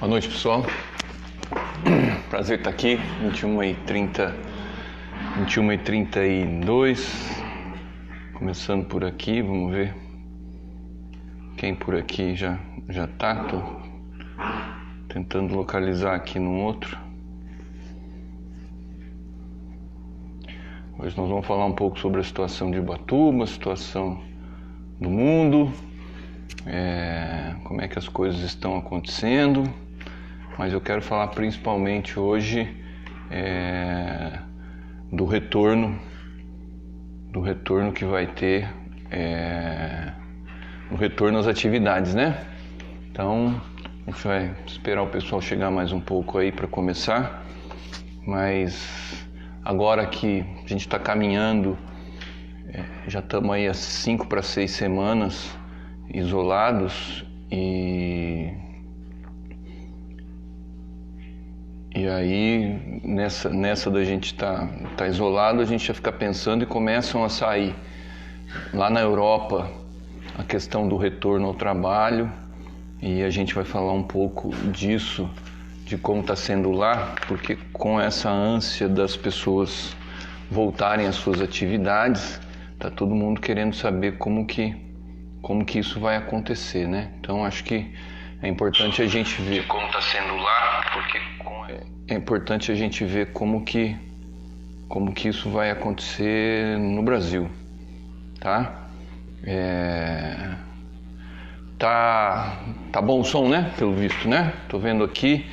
Boa noite, pessoal. Prazer estar aqui, 21h32. Começando por aqui, vamos ver quem por aqui já tá. Tô tentando localizar aqui no outro. Hoje nós vamos falar um pouco sobre a situação de Ubatuba, a situação do mundo, como é que as coisas estão acontecendo. Mas eu quero falar principalmente hoje do retorno que vai ter, no retorno às atividades, né? Então, a gente vai esperar o pessoal chegar mais um pouco aí para começar, mas agora que a gente está caminhando, já estamos aí há 5 para 6 semanas isolados E aí, nessa da gente tá isolado, a gente já fica pensando e começam a sair. Lá na Europa, a questão do retorno ao trabalho, e a gente vai falar um pouco disso, de como está sendo lá, porque com essa ânsia das pessoas voltarem às suas atividades, tá todo mundo querendo saber como que isso vai acontecer, né? Então, acho que é importante a gente ver como está sendo lá, porque é importante a gente ver como que isso vai acontecer no Brasil, tá? Tá bom o som, né? Pelo visto, né? Tô vendo aqui,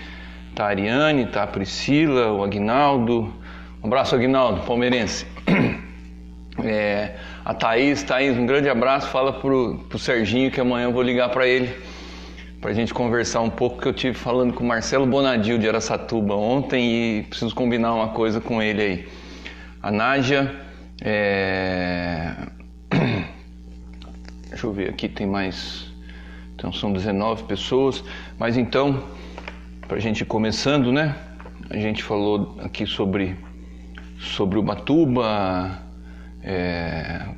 tá a Ariane, tá a Priscila, o Aguinaldo. Um abraço, Aguinaldo, palmeirense. A Thaís, um grande abraço. Fala pro Serginho que amanhã eu vou ligar para ele, pra gente conversar um pouco, que eu tive falando com o Marcelo Bonadil de Araçatuba ontem e preciso combinar uma coisa com ele aí. A Nádia, deixa eu ver aqui, tem mais, então são 19 pessoas, mas então, pra gente ir começando, né, a gente falou aqui sobre Ubatuba,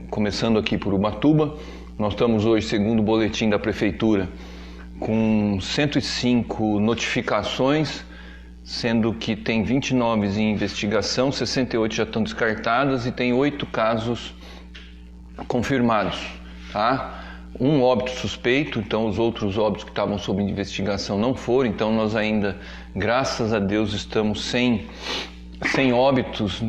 começando aqui por Ubatuba, nós estamos hoje, segundo o boletim da Prefeitura, com 105 notificações, sendo que tem 29 em investigação, 68 já estão descartadas e tem 8 casos confirmados, tá? Um óbito suspeito, então os outros óbitos que estavam sob investigação não foram, então nós ainda, graças a Deus, estamos sem óbitos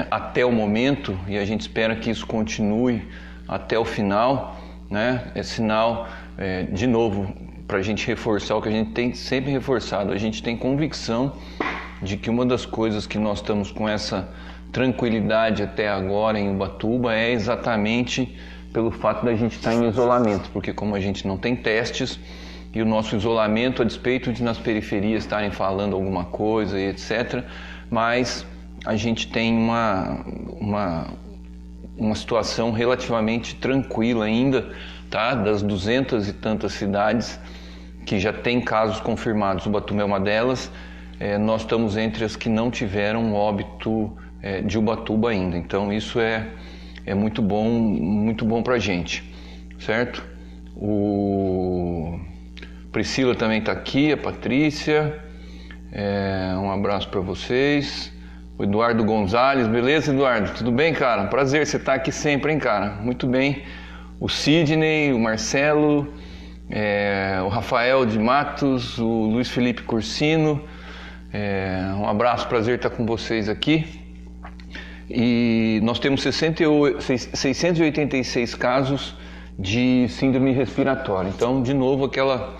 até o momento, e a gente espera que isso continue até o final, né? É sinal, de novo, para a gente reforçar o que a gente tem sempre reforçado. A gente tem convicção de que uma das coisas que nós estamos com essa tranquilidade até agora em Ubatuba é exatamente pelo fato da gente estar em isolamento, porque como a gente não tem testes e o nosso isolamento, a despeito de nas periferias estarem falando alguma coisa e etc., mas a gente tem uma situação relativamente tranquila ainda, tá? Das 200 e tantas cidades que já tem casos confirmados, Ubatuba é uma delas, nós estamos entre as que não tiveram óbito de Ubatuba ainda. Então isso é muito bom pra gente, certo? Priscila também está aqui, a Patrícia, um abraço para vocês. O Eduardo Gonzalez, beleza, Eduardo? Tudo bem, cara? Prazer, você tá aqui sempre, hein, cara? Muito bem. O Sidney, o Marcelo, o Rafael de Matos, o Luiz Felipe Cursino, um abraço, prazer estar com vocês aqui. E nós temos 686 casos de síndrome respiratória. Então, de novo, aquela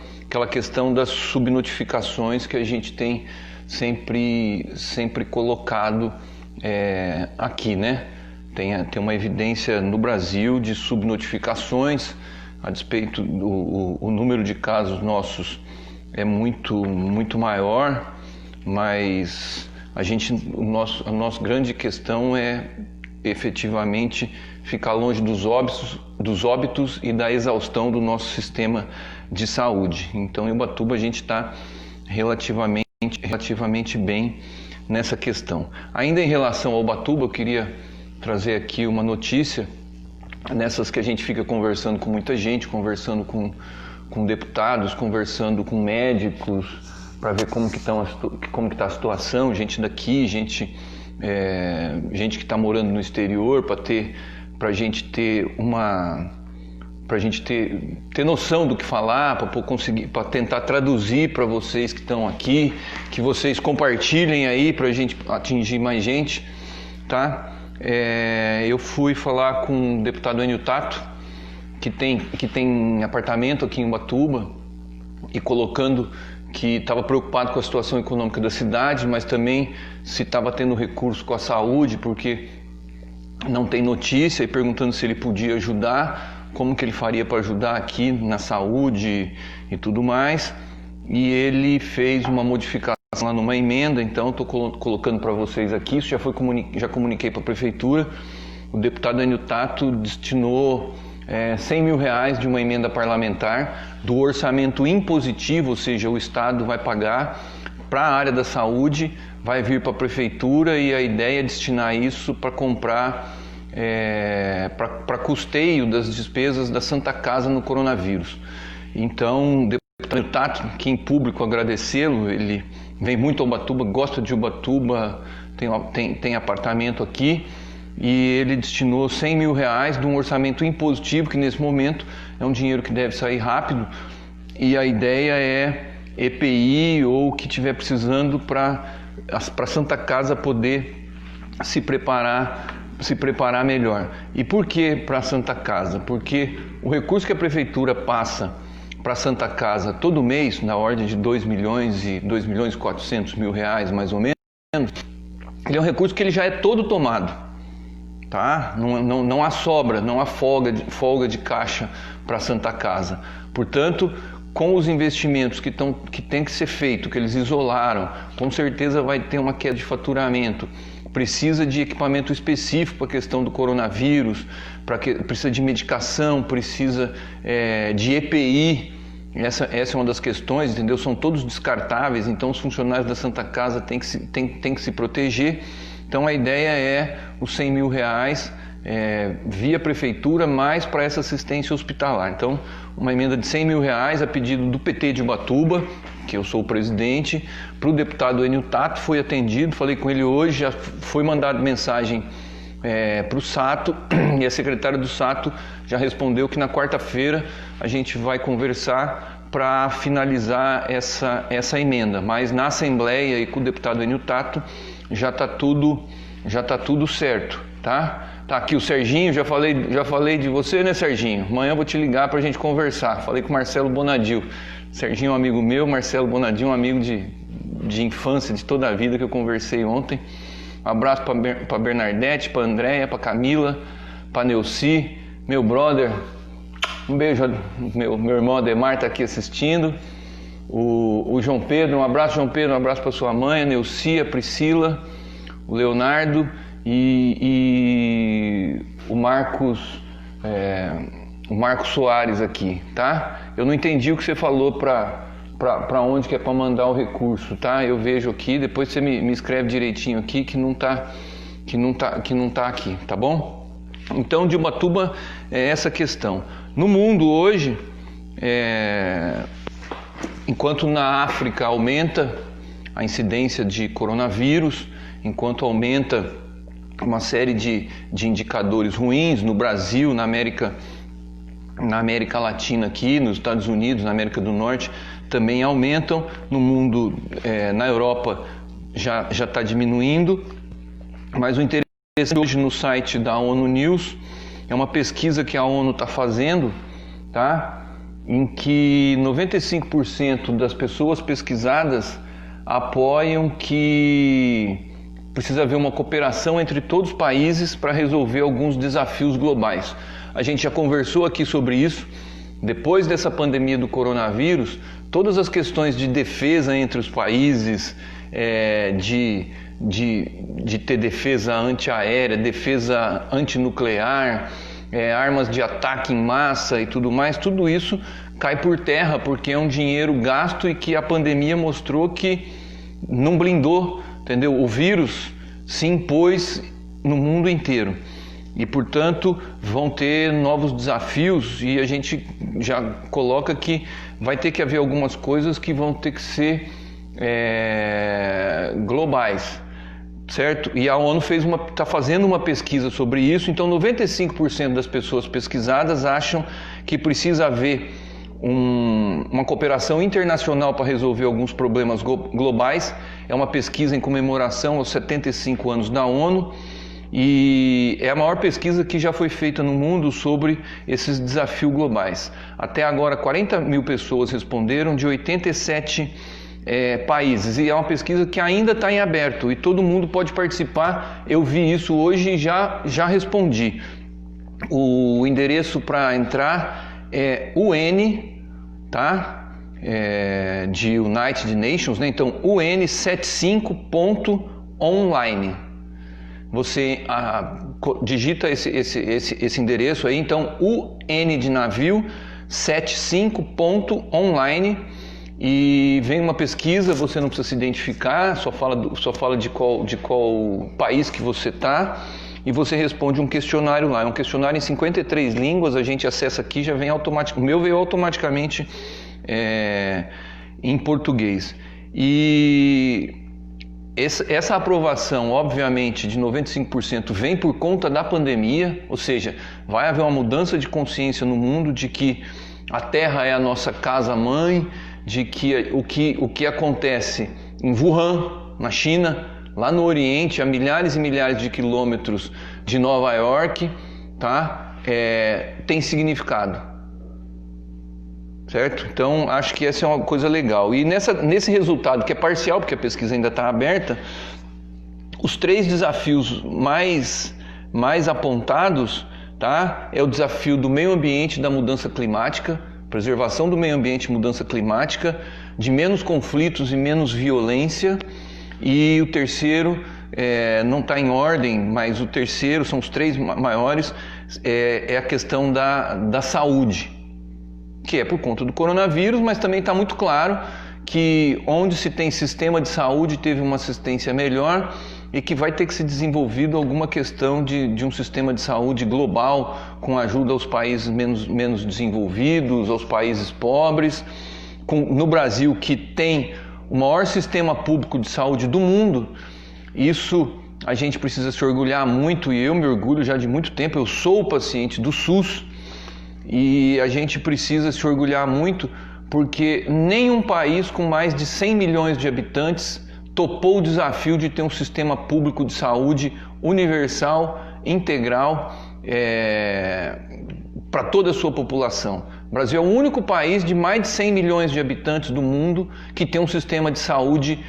questão das subnotificações que a gente tem sempre colocado aqui, né? Tem uma evidência no Brasil de subnotificações, a despeito o número de casos nossos é muito maior, mas a nossa grande questão é efetivamente ficar longe dos óbitos e da exaustão do nosso sistema de saúde. Então, em Ubatuba a gente está relativamente bem nessa questão. Ainda em relação ao Ubatuba, eu queria trazer aqui uma notícia, nessas que a gente fica conversando com muita gente, conversando com deputados, conversando com médicos, para ver como que está a situação, gente daqui, gente que está morando no exterior, para a gente ter noção do que falar, para tentar traduzir para vocês que estão aqui, que vocês compartilhem aí para a gente atingir mais gente, tá? Eu fui falar com o deputado Enio Tato, que tem apartamento aqui em Ubatuba, e colocando que estava preocupado com a situação econômica da cidade, mas também se estava tendo recurso com a saúde, porque não tem notícia, e perguntando se ele podia ajudar, como que ele faria para ajudar aqui na saúde e tudo mais. E ele fez uma modificação lá numa emenda, então estou colocando para vocês aqui. Isso já comuniquei para a prefeitura. O deputado Enio Tato destinou R$100 mil de uma emenda parlamentar do orçamento impositivo, ou seja, o Estado vai pagar para a área da saúde, vai vir para a prefeitura, e a ideia é destinar isso para comprar, para custeio das despesas da Santa Casa no coronavírus. Então, o deputado Tato, que em público agradecê-lo, ele vem muito a Ubatuba, gosta de Ubatuba, tem apartamento aqui, e ele destinou R$100 mil de um orçamento impositivo, que nesse momento é um dinheiro que deve sair rápido, e a ideia é EPI ou o que estiver precisando para a Santa Casa poder se preparar melhor. E por que para a Santa Casa? Porque o recurso que a prefeitura passa para a Santa Casa todo mês, na ordem de R$2 milhões e R$2.400.000 mais ou menos, ele é um recurso que ele já é todo tomado. Tá? Não há sobra, não há folga de caixa para a Santa Casa. Portanto, com os investimentos que tem que ser feito, que eles isolaram, com certeza vai ter uma queda de faturamento. Precisa de equipamento específico para a questão do coronavírus, precisa de medicação, precisa de EPI. Essa é uma das questões, entendeu? São todos descartáveis, então os funcionários da Santa Casa têm que se proteger. Então a ideia é os R$100 mil via prefeitura, mais para essa assistência hospitalar. Então, uma emenda de R$100 mil a pedido do PT de Ubatuba, que eu sou o presidente, para o deputado Enio Tato, foi atendido, falei com ele hoje, já foi mandado mensagem para o Sato, e a secretária do Sato já respondeu que na quarta-feira a gente vai conversar para finalizar essa emenda, mas na Assembleia e com o deputado Enio Tato já está tudo certo, tá? Tá aqui o Serginho, já falei de você, né, Serginho? Amanhã eu vou te ligar para a gente conversar. Falei com o Marcelo Bonadil. Serginho é um amigo meu, Marcelo Bonadil é um amigo de infância, de toda a vida, que eu conversei ontem. Um abraço para Bernadette, para Andréia, para Camila, para Neuci, meu brother. Um beijo, meu irmão Ademar está aqui assistindo. O João Pedro, um abraço, João Pedro, um abraço para sua mãe, a Neuci, a Priscila, o Leonardo e o Marcos Soares aqui, tá? Eu não entendi o que você falou para onde que é para mandar o recurso, tá? Eu vejo aqui, depois você me escreve direitinho aqui que não tá aqui, tá bom? Então, de Ubatuba é essa questão. No mundo hoje, enquanto na África aumenta a incidência de coronavírus, enquanto aumenta uma série de indicadores ruins no Brasil, na América Latina aqui, nos Estados Unidos, na América do Norte, também aumentam. No mundo, na Europa, já está diminuindo. Mas o interessante hoje no site da ONU News é uma pesquisa que a ONU está fazendo, tá? Em que 95% das pessoas pesquisadas apoiam que precisa haver uma cooperação entre todos os países para resolver alguns desafios globais. A gente já conversou aqui sobre isso. Depois dessa pandemia do coronavírus, todas as questões de defesa entre os países, de ter defesa antiaérea, defesa antinuclear, armas de ataque em massa e tudo mais, tudo isso cai por terra porque é um dinheiro gasto e que a pandemia mostrou que não blindou, entendeu? O vírus se impôs no mundo inteiro e, portanto, vão ter novos desafios e a gente já coloca que vai ter que haver algumas coisas que vão ter que ser globais, certo? E a ONU está fazendo uma pesquisa sobre isso, então 95% das pessoas pesquisadas acham que precisa haver uma cooperação internacional para resolver alguns problemas globais. É uma pesquisa em comemoração aos 75 anos da ONU e é a maior pesquisa que já foi feita no mundo sobre esses desafios globais. Até agora 40 mil pessoas responderam de 87 países, e é uma pesquisa que ainda está em aberto e todo mundo pode participar. Eu vi isso hoje e já respondi. O endereço para entrar é UN, tá? De United Nations, né? Então UN75.online. Você digita esse endereço aí, então UN de navio 75.online. E vem uma pesquisa, você não precisa se identificar, só fala de qual país que você está, e você responde um questionário lá. É um questionário em 53 línguas, a gente acessa aqui, já vem automaticamente. O meu veio automaticamente em português. E essa aprovação, obviamente, de 95% vem por conta da pandemia, ou seja, vai haver uma mudança de consciência no mundo de que a Terra é a nossa casa-mãe, de que o que acontece em Wuhan, na China, lá no Oriente, a milhares e milhares de quilômetros de Nova York, tá? Tem significado, certo? Então, acho que essa é uma coisa legal. E nesse resultado, que é parcial, porque a pesquisa ainda está aberta, os 3 desafios mais apontados, tá? É o desafio do meio ambiente e da mudança climática, preservação do meio ambiente e mudança climática, de menos conflitos e menos violência. E o terceiro, não está em ordem, mas o terceiro, são os 3 maiores, é a questão da saúde, que é por conta do coronavírus, mas também está muito claro que onde se tem sistema de saúde teve uma assistência melhor e que vai ter que ser desenvolvido alguma questão de um sistema de saúde global com ajuda aos países menos desenvolvidos, aos países pobres. No Brasil, que tem o maior sistema público de saúde do mundo, isso a gente precisa se orgulhar muito, e eu me orgulho já de muito tempo. Eu sou paciente do SUS e a gente precisa se orgulhar muito porque nenhum país com mais de 100 milhões de habitantes topou o desafio de ter um sistema público de saúde universal, integral, para toda a sua população. O Brasil é o único país de mais de 100 milhões de habitantes do mundo que tem um sistema de saúde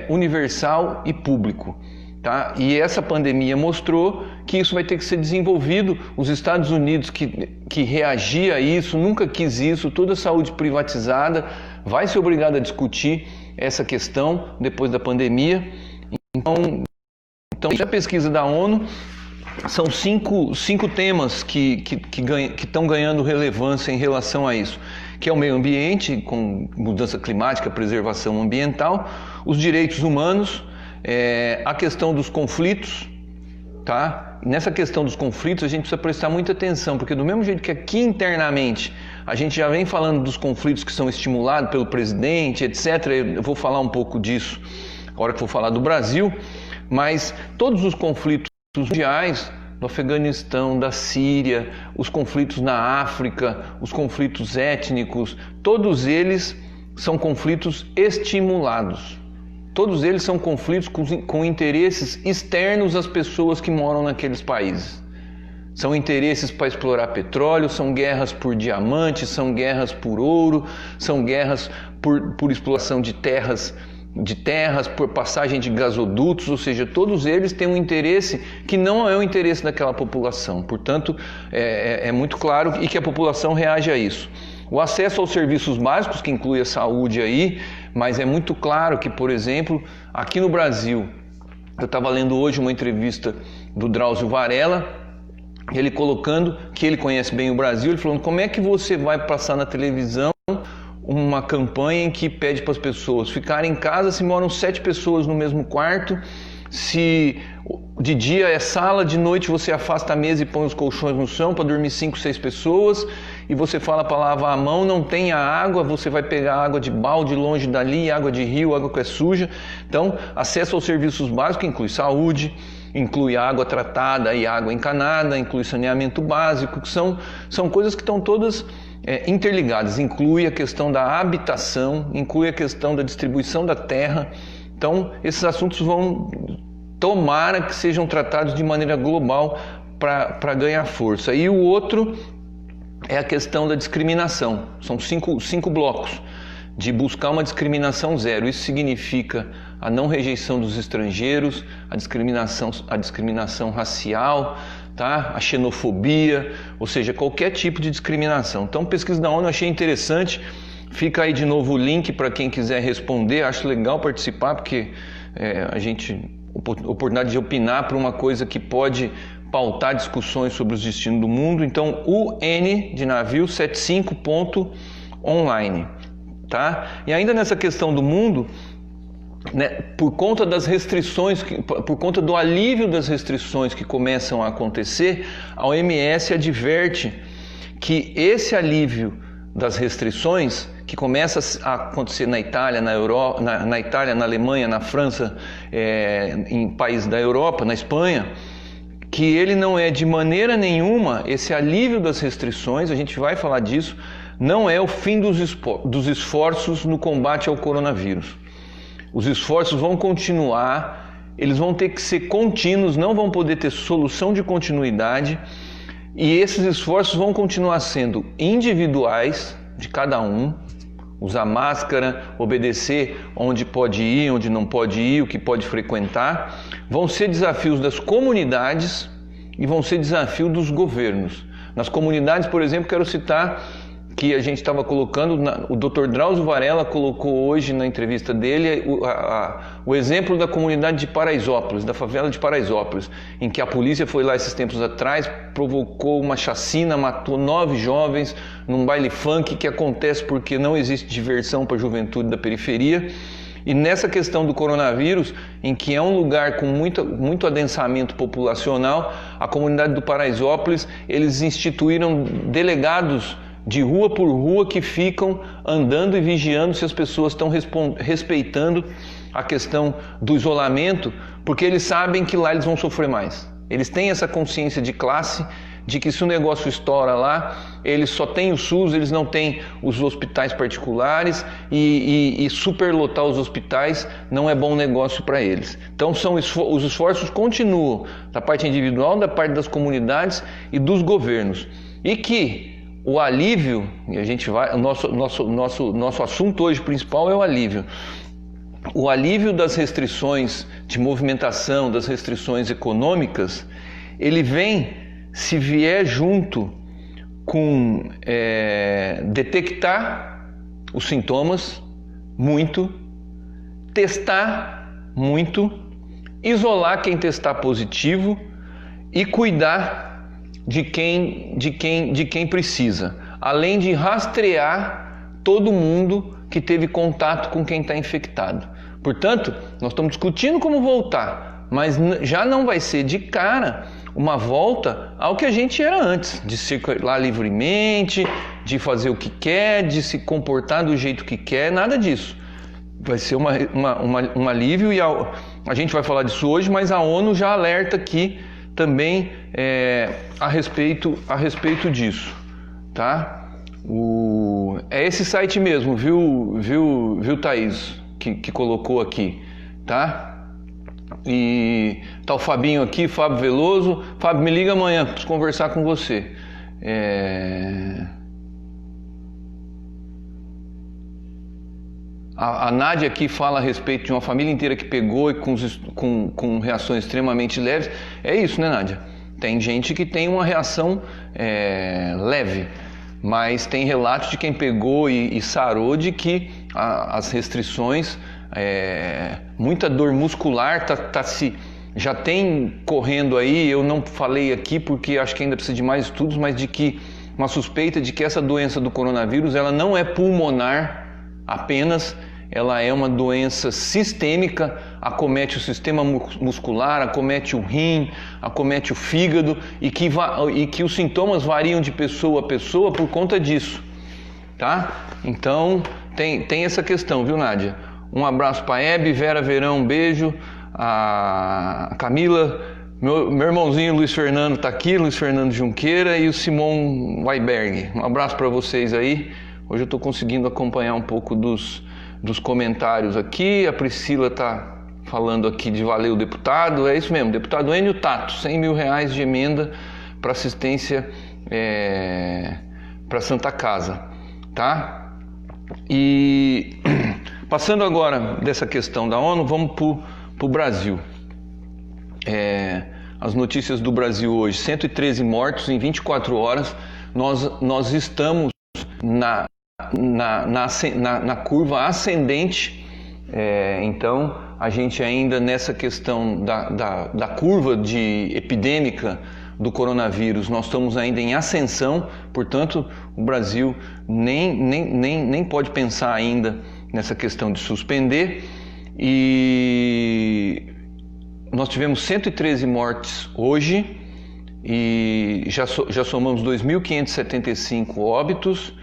universal e público. Tá? E essa pandemia mostrou que isso vai ter que ser desenvolvido. Os Estados Unidos, que reagia a isso, nunca quis isso, toda a saúde privatizada, vai ser obrigado a discutir essa questão depois da pandemia. Então a pesquisa da ONU são cinco temas que estão ganhando relevância em relação a isso, que é o meio ambiente, com mudança climática, preservação ambiental, os direitos humanos, a questão dos conflitos, tá? Nessa questão dos conflitos a gente precisa prestar muita atenção, porque do mesmo jeito que aqui internamente a gente já vem falando dos conflitos que são estimulados pelo presidente, etc. Eu vou falar um pouco disso agora que vou falar do Brasil, mas todos os conflitos mundiais, do Afeganistão, da Síria, os conflitos na África, os conflitos étnicos, todos eles são conflitos estimulados. Todos eles são conflitos com interesses externos às pessoas que moram naqueles países. São interesses para explorar petróleo, são guerras por diamantes, são guerras por ouro, são guerras por exploração de terras, por passagem de gasodutos, ou seja, todos eles têm um interesse que não é o interesse daquela população. Portanto, é muito claro e que a população reage a isso. O acesso aos serviços básicos, que inclui a saúde aí, mas é muito claro que, por exemplo, aqui no Brasil, eu estava lendo hoje uma entrevista do Drauzio Varela, ele colocando que ele conhece bem o Brasil, ele falando como é que você vai passar na televisão uma campanha em que pede para as pessoas ficarem em casa se moram 7 pessoas no mesmo quarto, se de dia é sala, de noite você afasta a mesa e põe os colchões no chão para dormir 5, 6 pessoas, e você fala para lavar a mão, não tem a água, você vai pegar água de balde longe dali, água de rio, água que é suja. Então, acesso aos serviços básicos inclui saúde, inclui água tratada e água encanada, inclui saneamento básico, que são coisas que estão todas interligadas. Inclui a questão da habitação, inclui a questão da distribuição da terra. Então, esses assuntos tomara que sejam tratados de maneira global para ganhar força. E o outro é a questão da discriminação. São cinco blocos de buscar uma discriminação zero. Isso significa a não rejeição dos estrangeiros, a discriminação racial, tá? A xenofobia, ou seja, qualquer tipo de discriminação. Então, pesquisa da ONU eu achei interessante. Fica aí de novo o link para quem quiser responder. Acho legal participar, porque a gente oportunidade de opinar para uma coisa que pode pautar discussões sobre os destinos do mundo. Então, UN de navio 75.online, tá? E ainda nessa questão do mundo, né, por conta das restrições, por conta do alívio das restrições que começam a acontecer, a OMS adverte que esse alívio das restrições que começa a acontecer na Itália, na Itália, na Alemanha, na França, em países da Europa, na Espanha, que ele não é de maneira nenhuma, esse alívio das restrições, a gente vai falar disso, não é o fim dos esforços no combate ao coronavírus. Os esforços vão continuar, eles vão ter que ser contínuos, não vão poder ter solução de continuidade, e esses esforços vão continuar sendo individuais, de cada um, usar máscara, obedecer onde pode ir, onde não pode ir, o que pode frequentar. Vão ser desafios das comunidades e vão ser desafios dos governos. Nas comunidades, por exemplo, quero citar que a gente estava colocando, o Dr. Drauzio Varela colocou hoje na entrevista dele o exemplo da comunidade de Paraisópolis, da favela de Paraisópolis, em que a polícia foi lá esses tempos atrás, provocou uma chacina, matou 9 jovens num baile funk que acontece porque não existe diversão para a juventude da periferia. E nessa questão do coronavírus, em que é um lugar com muito adensamento populacional, a comunidade do Paraisópolis, eles instituíram delegados de rua por rua que ficam andando e vigiando se as pessoas estão respeitando a questão do isolamento, porque eles sabem que lá eles vão sofrer mais. Eles têm essa consciência de classe, de que se o negócio estoura lá, eles só têm o SUS, eles não têm os hospitais particulares e superlotar os hospitais não é bom negócio para eles. Então os esforços continuam da parte individual, da parte das comunidades e dos governos. E que o alívio, e a gente vai, o nosso assunto hoje principal é o alívio. O alívio das restrições de movimentação, das restrições econômicas, ele vem se vier junto com detectar os sintomas muito, testar muito, isolar quem testar positivo e cuidar de quem precisa, além de rastrear todo mundo que teve contato com quem está infectado. Portanto, nós estamos discutindo como voltar, mas já não vai ser de cara uma volta ao que a gente era antes, de circular livremente, de fazer o que quer, de se comportar do jeito que quer, nada disso. Vai ser um alívio e a gente vai falar disso hoje, mas a ONU já alerta aqui também a respeito disso, tá? É esse site mesmo, viu Thaís, que colocou aqui, tá? E tá o Fabinho aqui, Fábio Veloso. Fábio, me liga amanhã, preciso conversar com você. A Nádia aqui fala a respeito de uma família inteira que pegou e com reações extremamente leves. É isso, né, Nádia? Tem gente que tem uma reação leve, mas tem relatos de quem pegou e sarou de que as restrições, muita dor muscular já tem correndo aí. Eu não falei aqui porque acho que ainda precisa de mais estudos, mas de que uma suspeita de que essa doença do coronavírus ela não é pulmonar apenas, ela é uma doença sistêmica, acomete o sistema muscular, acomete o rim, acomete o fígado e que os sintomas variam de pessoa a pessoa por conta disso, tá? Então tem essa questão, viu, Nádia? Um abraço para a Hebe, Vera Verão, um beijo, a Camila, meu irmãozinho Luiz Fernando está aqui, Luiz Fernando Junqueira, e o Simon Weiberg. Um abraço para vocês aí. Hoje eu estou conseguindo acompanhar um pouco dos comentários aqui. A Priscila está falando aqui de valeu deputado, é isso mesmo, deputado Enio Tato, R$100 mil de emenda para assistência para Santa Casa, tá? E passando agora dessa questão da ONU, vamos para o Brasil. As notícias do Brasil hoje: 113 mortos em 24 horas. Nós estamos na curva ascendente, então a gente ainda nessa questão da curva epidêmica do coronavírus, nós estamos ainda em ascensão, portanto o Brasil nem pode pensar ainda nessa questão de suspender. E nós tivemos 113 mortes hoje e já somamos 2.575 óbitos.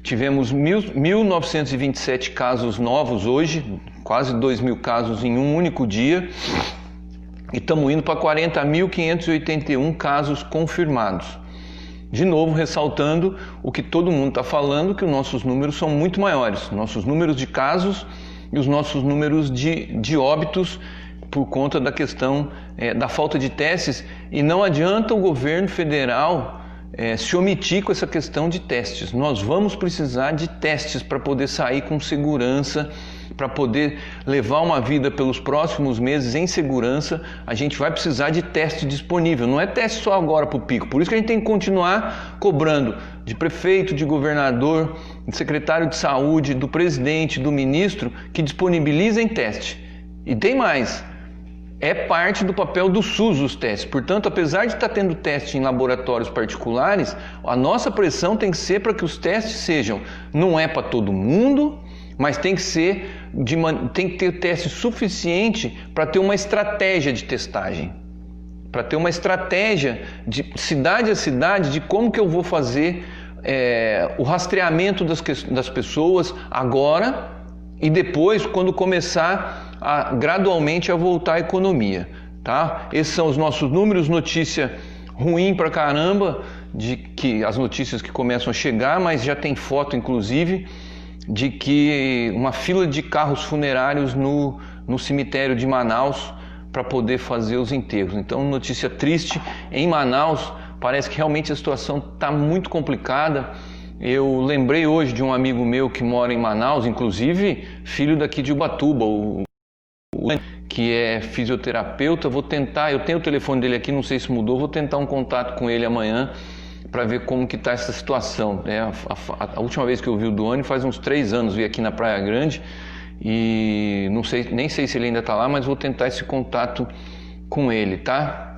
Tivemos 1.927 casos novos hoje, quase 2.000 casos em um único dia. E estamos indo para 40.581 casos confirmados. De novo, ressaltando o que todo mundo está falando, que os nossos números são muito maiores. Nossos números de casos e os nossos números de óbitos por conta da questão da falta de testes. E não adianta o governo federal se omitir com essa questão de testes. Nós vamos precisar de testes para poder sair com segurança, para poder levar uma vida pelos próximos meses em segurança. A gente vai precisar de teste disponível, não é teste só agora para o pico. Por isso que a gente tem que continuar cobrando de prefeito, de governador, de secretário de saúde, do presidente, do ministro, que disponibilizem teste. E tem mais, é parte do papel do SUS os testes. Portanto, apesar de estar tendo teste em laboratórios particulares, a nossa pressão tem que ser para que os testes sejam, não é para todo mundo, mas tem que ter teste suficiente para ter uma estratégia de testagem, para ter uma estratégia de cidade a cidade de como que eu vou fazer o rastreamento das pessoas agora e depois quando começar gradualmente a voltar a economia, tá? Esses são os nossos números. Notícia ruim pra caramba, de que as notícias que começam a chegar, mas já tem foto inclusive de que uma fila de carros funerários no cemitério de Manaus para poder fazer os enterros. Então, notícia triste em Manaus. Parece que realmente a situação está muito complicada. Eu lembrei hoje de um amigo meu que mora em Manaus, inclusive filho daqui de Ubatuba, que é fisioterapeuta. Vou tentar, eu tenho o telefone dele aqui, não sei se mudou, vou tentar um contato com ele amanhã para ver como que está essa situação. A última vez que eu vi o Duane faz uns 3 anos, vi aqui na Praia Grande e nem sei se ele ainda está lá, mas vou tentar esse contato com ele, tá?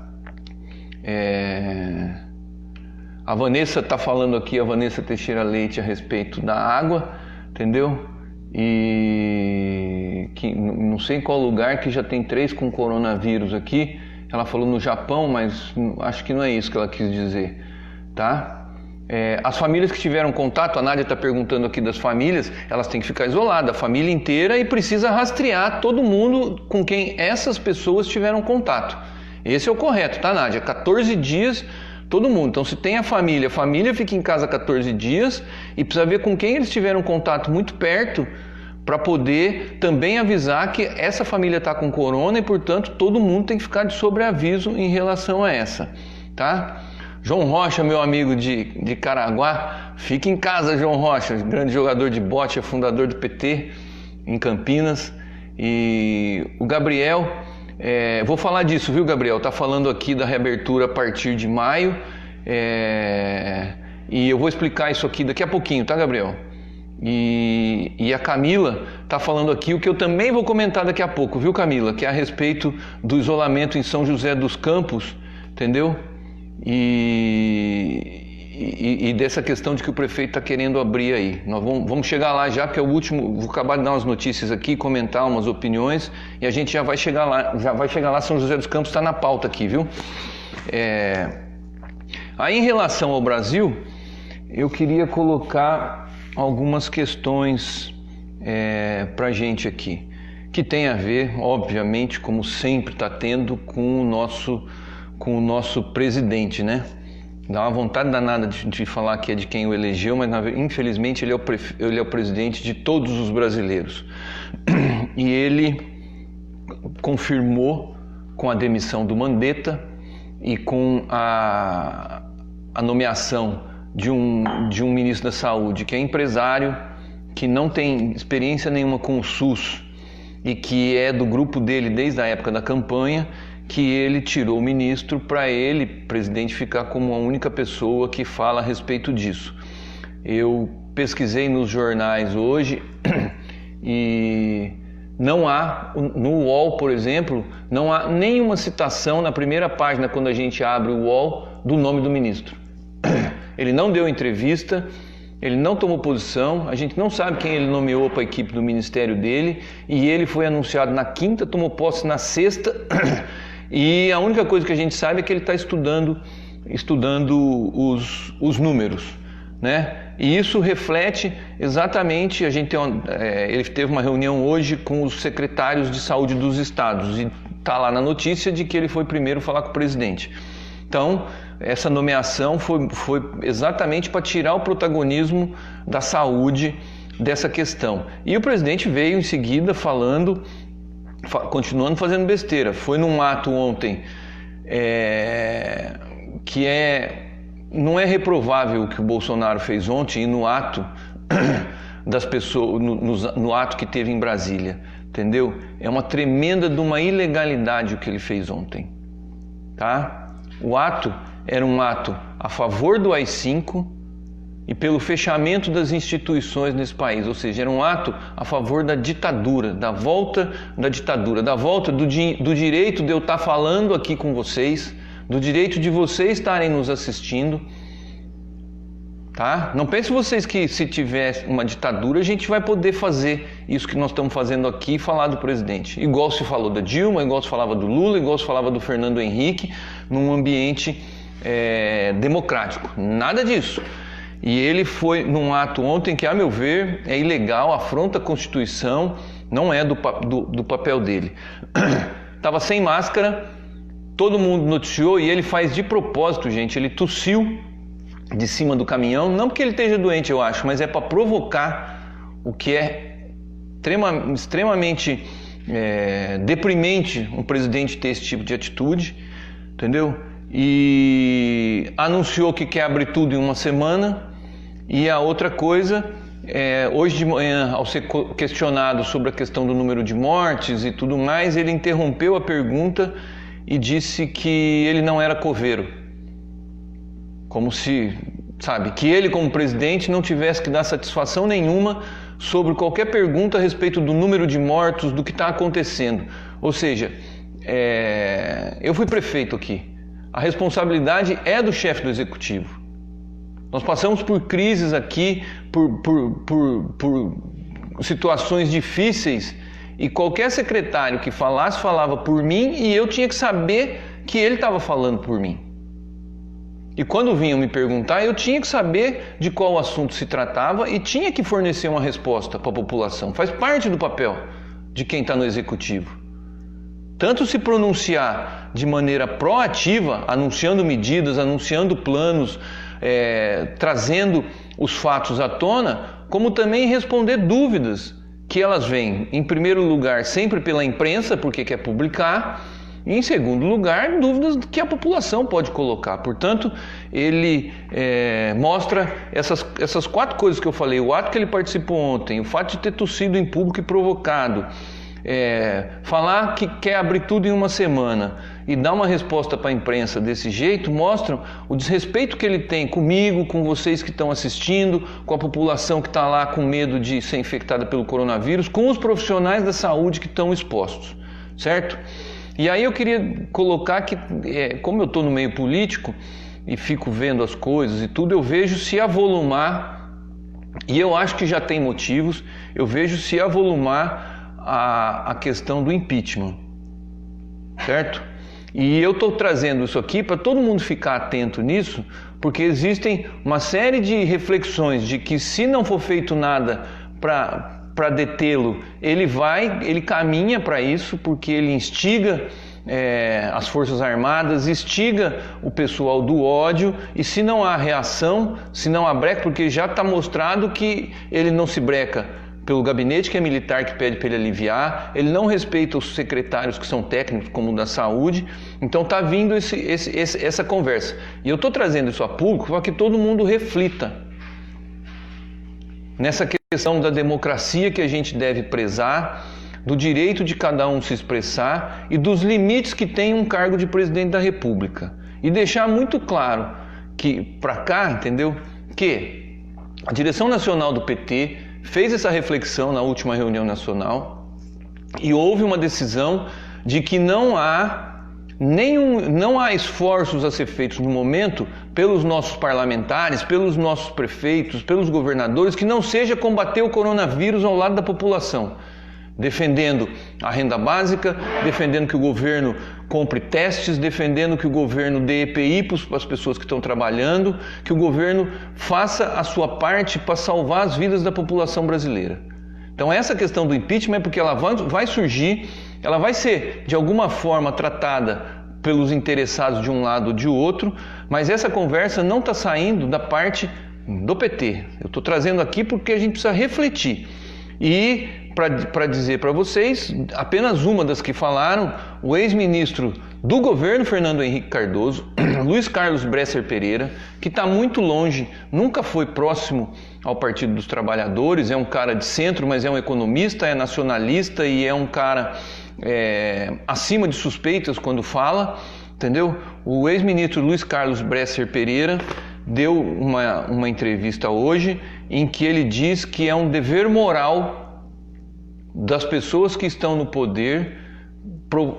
A Vanessa está falando aqui, a Vanessa Teixeira Leite, a respeito da água, entendeu? E que não sei em qual lugar que já tem 3 com coronavírus aqui. Ela falou no Japão, mas acho que não é isso que ela quis dizer, tá? As famílias que tiveram contato, a Nádia está perguntando aqui das famílias, elas têm que ficar isoladas, a família inteira, e precisa rastrear todo mundo com quem essas pessoas tiveram contato. Esse é o correto, tá, Nádia? 14 dias todo mundo. Então, se tem a família fica em casa 14 dias e precisa ver com quem eles tiveram contato muito perto para poder também avisar que essa família está com corona e, portanto, todo mundo tem que ficar de sobreaviso em relação a essa, tá? João Rocha, meu amigo de Caraguá, fica em casa, João Rocha, grande jogador de bote, é fundador do PT em Campinas. E o Gabriel, vou falar disso, viu, Gabriel? Tá falando aqui da reabertura a partir de maio, e eu vou explicar isso aqui daqui a pouquinho, tá, Gabriel? E a Camila tá falando aqui o que eu também vou comentar daqui a pouco, viu, Camila? Que é a respeito do isolamento em São José dos Campos, entendeu? e dessa questão de que o prefeito está querendo abrir aí. Nós vamos chegar lá já, porque é o último. Vou acabar de dar umas notícias aqui, comentar umas opiniões e a gente já vai chegar lá. São José dos Campos está na pauta aqui, viu? Aí, em relação ao Brasil, eu queria colocar algumas questões para a gente aqui, que tem a ver, obviamente, como sempre está tendo, com o nosso presidente, né? Dá uma vontade danada de falar que é de quem o elegeu, mas infelizmente ele é o presidente de todos os brasileiros. E ele confirmou com a demissão do Mandetta e com a nomeação de um ministro da Saúde que é empresário, que não tem experiência nenhuma com o SUS e que é do grupo dele desde a época da campanha, que ele tirou o ministro para ele, presidente, ficar como a única pessoa que fala a respeito disso. Eu pesquisei nos jornais hoje e não há, no UOL, por exemplo, não há nenhuma citação na primeira página, quando a gente abre o UOL, do nome do ministro. Ele não deu entrevista, ele não tomou posição, a gente não sabe quem ele nomeou para a equipe do ministério dele, e ele foi anunciado na quinta, tomou posse na sexta, e a única coisa que a gente sabe é que ele está estudando os números, né? E isso reflete exatamente, ele teve uma reunião hoje com os secretários de saúde dos estados, e está lá na notícia de que ele foi primeiro falar com o presidente. Então, essa nomeação foi exatamente para tirar o protagonismo da saúde dessa questão. E o presidente veio em seguida continuando fazendo besteira. Foi num ato ontem que não é reprovável o que o Bolsonaro fez ontem, e no ato das pessoas, no ato que teve em Brasília, entendeu? É uma tremenda de uma ilegalidade o que ele fez ontem, tá? O ato era um ato a favor do AI-5 e pelo fechamento das instituições nesse país, ou seja, era um ato a favor da ditadura, da volta da ditadura, da volta do direito de eu estar falando aqui com vocês, do direito de vocês estarem nos assistindo, tá? Não pense vocês que se tiver uma ditadura a gente vai poder fazer isso que nós estamos fazendo aqui e falar do presidente, igual se falou da Dilma, igual se falava do Lula, igual se falava do Fernando Henrique, num ambiente democrático, nada disso. E ele foi num ato ontem que, a meu ver, é ilegal, afronta a Constituição, não é do papel dele. Estava sem máscara, todo mundo noticiou, e ele faz de propósito, gente. Ele tossiu de cima do caminhão, não porque ele esteja doente, eu acho, mas é para provocar, o que é extremamente deprimente um presidente ter esse tipo de atitude, entendeu? E anunciou que quer abrir tudo em uma semana. E a outra coisa, hoje de manhã, ao ser questionado sobre a questão do número de mortes e tudo mais, ele interrompeu a pergunta e disse que ele não era coveiro. Como se, sabe, que ele como presidente não tivesse que dar satisfação nenhuma sobre qualquer pergunta a respeito do número de mortos, do que está acontecendo. Ou seja, eu fui prefeito aqui. A responsabilidade é do chefe do executivo. Nós passamos por crises aqui, por situações difíceis, e qualquer secretário que falasse, falava por mim, e eu tinha que saber que ele estava falando por mim. E quando vinham me perguntar, eu tinha que saber de qual assunto se tratava e tinha que fornecer uma resposta para a população. Faz parte do papel de quem está no executivo. Tanto se pronunciar de maneira proativa, anunciando medidas, anunciando planos, trazendo os fatos à tona, como também responder dúvidas, que elas vêm, em primeiro lugar, sempre pela imprensa, porque quer publicar, e em segundo lugar, dúvidas que a população pode colocar. Portanto, ele mostra essas 4 coisas que eu falei: o ato que ele participou ontem, o fato de ter tossido em público e provocado, falar que quer abrir tudo em uma semana e dar uma resposta para a imprensa desse jeito, mostram o desrespeito que ele tem comigo, com vocês que estão assistindo, com a população que está lá com medo de ser infectada pelo coronavírus, com os profissionais da saúde que estão expostos, certo? E aí eu queria colocar que, como eu estou no meio político, e fico vendo as coisas e tudo, eu vejo se avolumar, e eu acho que já tem motivos, eu vejo se avolumar a questão do impeachment, certo? E eu estou trazendo isso aqui para todo mundo ficar atento nisso, porque existem uma série de reflexões de que se não for feito nada para detê-lo, ele caminha para isso, porque ele instiga as Forças Armadas, instiga o pessoal do ódio, e se não há reação, se não há breca, porque já está mostrado que ele não se breca pelo gabinete que é militar, que pede para ele aliviar, ele não respeita os secretários que são técnicos, como o da saúde. Então está vindo essa conversa. E eu estou trazendo isso a público para que todo mundo reflita nessa questão da democracia que a gente deve prezar, do direito de cada um se expressar e dos limites que tem um cargo de presidente da República. E deixar muito claro que, para cá, entendeu? Que a direção nacional do PT fez essa reflexão na última reunião nacional e houve uma decisão de que não há esforços a ser feitos no momento pelos nossos parlamentares, pelos nossos prefeitos, pelos governadores, que não seja combater o coronavírus ao lado da população, defendendo a renda básica, defendendo que o governo compre testes, defendendo que o governo dê EPI para as pessoas que estão trabalhando, que o governo faça a sua parte para salvar as vidas da população brasileira. Então essa questão do impeachment é porque ela vai surgir, ela vai ser de alguma forma tratada pelos interessados de um lado ou de outro, mas essa conversa não está saindo da parte do PT. Eu estou trazendo aqui porque a gente precisa refletir. E para dizer para vocês, apenas uma das que falaram, o ex-ministro do governo Fernando Henrique Cardoso, Luiz Carlos Bresser Pereira, que está muito longe, nunca foi próximo ao Partido dos Trabalhadores, é um cara de centro, mas é um economista, é nacionalista e é um cara acima de suspeitas quando fala, entendeu? O ex-ministro Luiz Carlos Bresser Pereira deu uma entrevista hoje em que ele diz que é um dever moral das pessoas que estão no poder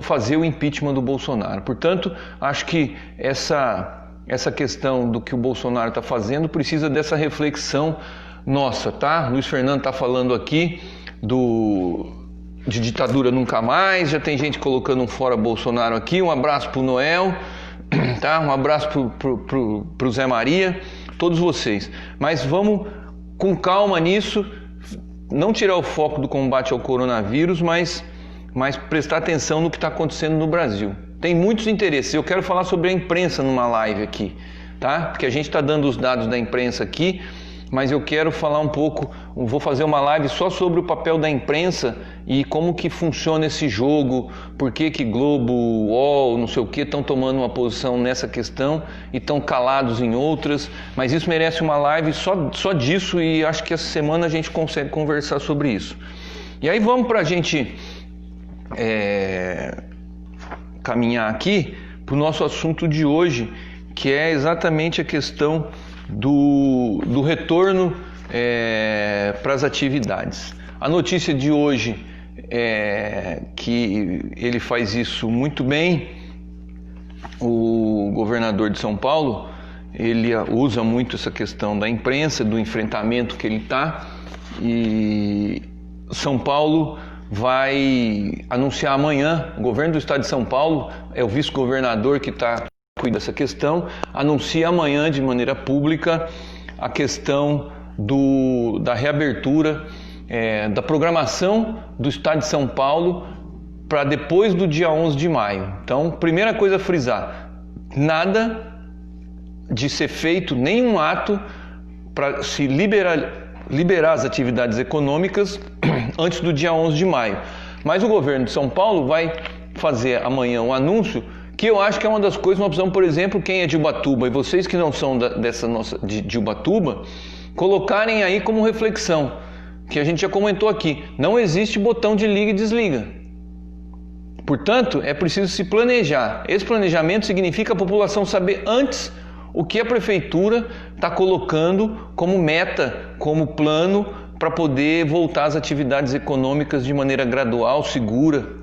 fazer o impeachment do Bolsonaro. Portanto, acho que essa questão do que o Bolsonaro está fazendo precisa dessa reflexão nossa, tá? Luiz Fernando está falando aqui de ditadura nunca mais, já tem gente colocando um fora Bolsonaro aqui. Um abraço para o Noel, tá? Um abraço para o Zé Maria, todos vocês. Mas vamos com calma nisso, não tirar o foco do combate ao coronavírus, mas prestar atenção no que está acontecendo no Brasil. Tem muitos interesses. Eu quero falar sobre a imprensa numa live aqui, tá? Porque a gente está dando os dados da imprensa aqui, mas eu quero falar um pouco, vou fazer uma live só sobre o papel da imprensa e como que funciona esse jogo, por que Globo, UOL, não sei o que, estão tomando uma posição nessa questão e estão calados em outras, mas isso merece uma live só disso e acho que essa semana a gente consegue conversar sobre isso. E aí vamos para a gente caminhar aqui para o nosso assunto de hoje, que é exatamente a questão do retorno para as atividades. A notícia de hoje é que ele faz isso muito bem. O governador de São Paulo, ele usa muito essa questão da imprensa, do enfrentamento que ele está, e São Paulo vai anunciar amanhã, o governo do estado de São Paulo, é o vice-governador que cuida dessa questão, anuncia amanhã de maneira pública a questão da reabertura da programação do estado de São Paulo para depois do dia 11 de maio. Então, primeira coisa a frisar, nada de ser feito, nenhum ato para se liberar as atividades econômicas antes do dia 11 de maio. Mas o governo de São Paulo vai fazer amanhã um anúncio que eu acho que é uma das coisas, uma opção, por exemplo, quem é de Ubatuba e vocês que não são dessa nossa de Ubatuba, colocarem aí como reflexão, que a gente já comentou aqui, não existe botão de liga e desliga. Portanto, é preciso se planejar. Esse planejamento significa a população saber antes o que a prefeitura está colocando como meta, como plano, para poder voltar às atividades econômicas de maneira gradual, segura,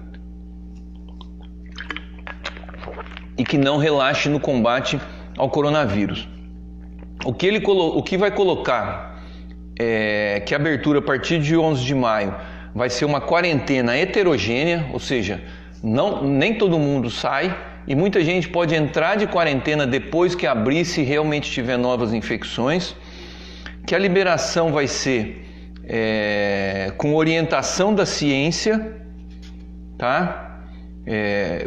e que não relaxe no combate ao coronavírus. O que vai colocar que a abertura a partir de 11 de maio vai ser uma quarentena heterogênea, ou seja, nem todo mundo sai e muita gente pode entrar de quarentena depois que abrir se realmente tiver novas infecções, que a liberação vai ser com orientação da ciência, tá?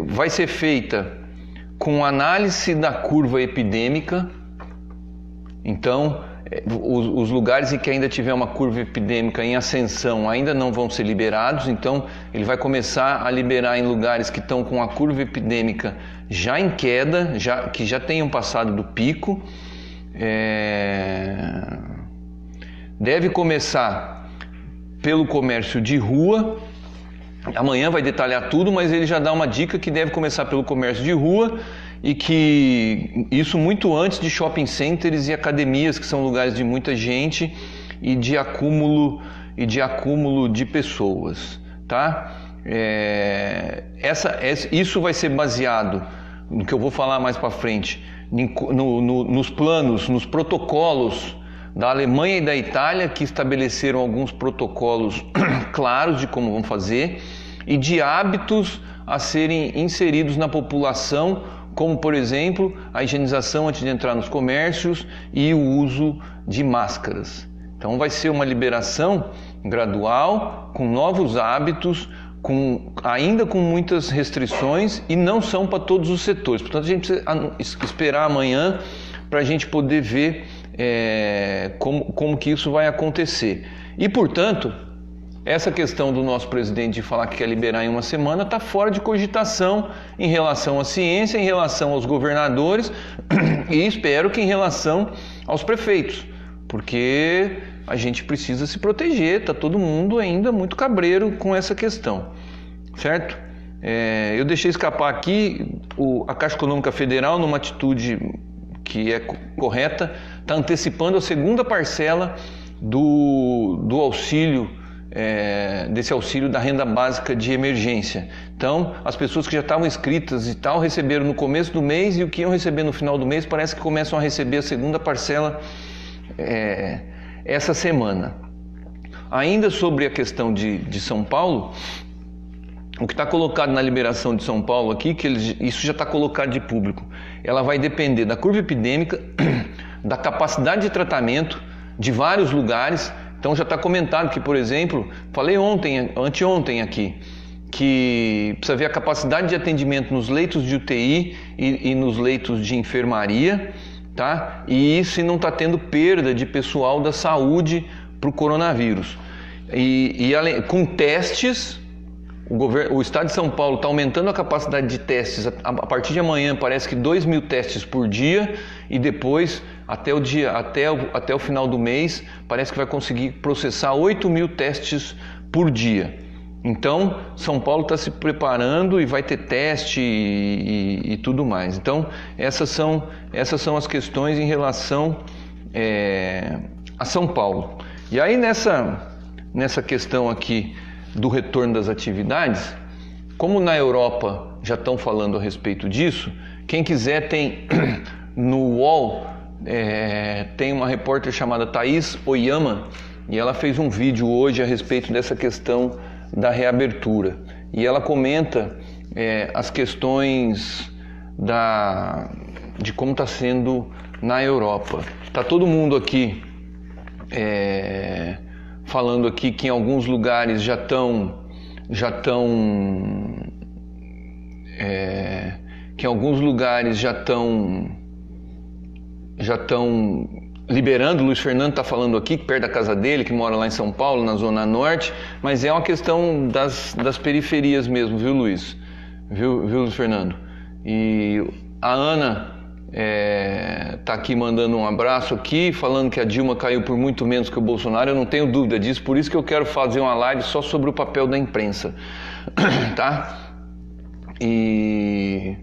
Vai ser feita com análise da curva epidêmica. Então, os lugares em que ainda tiver uma curva epidêmica em ascensão ainda não vão ser liberados, então ele vai começar a liberar em lugares que estão com a curva epidêmica já em queda, que já tenham passado do pico. Deve começar pelo comércio de rua. Amanhã vai detalhar tudo, mas ele já dá uma dica que deve começar pelo comércio de rua e que isso muito antes de shopping centers e academias, que são lugares de muita gente e de acúmulo de pessoas, tá? Isso vai ser baseado no que eu vou falar mais para frente, nos planos, nos protocolos da Alemanha e da Itália, que estabeleceram alguns protocolos claros de como vão fazer e de hábitos a serem inseridos na população, como, por exemplo, a higienização antes de entrar nos comércios e o uso de máscaras. Então vai ser uma liberação gradual, com novos hábitos, ainda com muitas restrições, e não são para todos os setores. Portanto, a gente precisa esperar amanhã para a gente poder ver como que isso vai acontecer. E, portanto, essa questão do nosso presidente de falar que quer liberar em uma semana está fora de cogitação em relação à ciência, em relação aos governadores e espero que em relação aos prefeitos, porque a gente precisa se proteger, está todo mundo ainda muito cabreiro com essa questão, certo? Eu deixei escapar aqui a Caixa Econômica Federal, numa atitude que é correta, está antecipando a segunda parcela do auxílio, desse auxílio da renda básica de emergência. Então, as pessoas que já estavam inscritas e tal receberam no começo do mês e o que iam receber no final do mês parece que começam a receber a segunda parcela essa semana. Ainda sobre a questão de São Paulo, o que está colocado na liberação de São Paulo aqui, isso já está colocado de público, ela vai depender da curva epidêmica, da capacidade de tratamento de vários lugares. Então já está comentado que, por exemplo, falei anteontem aqui, que precisa ver a capacidade de atendimento nos leitos de UTI e nos leitos de enfermaria, tá? E se não está tendo perda de pessoal da saúde para o coronavírus. Com testes, o Estado de São Paulo está aumentando a capacidade de testes. A partir de amanhã parece que 2.000 testes por dia e depois, até o final do mês, parece que vai conseguir processar 8.000 testes por dia. Então, São Paulo está se preparando e vai ter teste e tudo mais. Então, essas são as questões em relação a São Paulo. E aí, nessa questão aqui do retorno das atividades, como na Europa já estão falando a respeito disso, quem quiser tem no UOL, tem uma repórter chamada Thaís Oyama, e ela fez um vídeo hoje a respeito dessa questão da reabertura. E ela comenta as questões de como está sendo na Europa. Está todo mundo aqui falando aqui que em alguns lugares já estão liberando. O Luiz Fernando está falando aqui, perto da casa dele, que mora lá em São Paulo, na Zona Norte, mas é uma questão das periferias mesmo, viu, Luiz? Viu, Luiz Fernando? E a Ana está aqui mandando um abraço aqui, falando que a Dilma caiu por muito menos que o Bolsonaro. Eu não tenho dúvida disso, por isso que eu quero fazer uma live só sobre o papel da imprensa, tá? E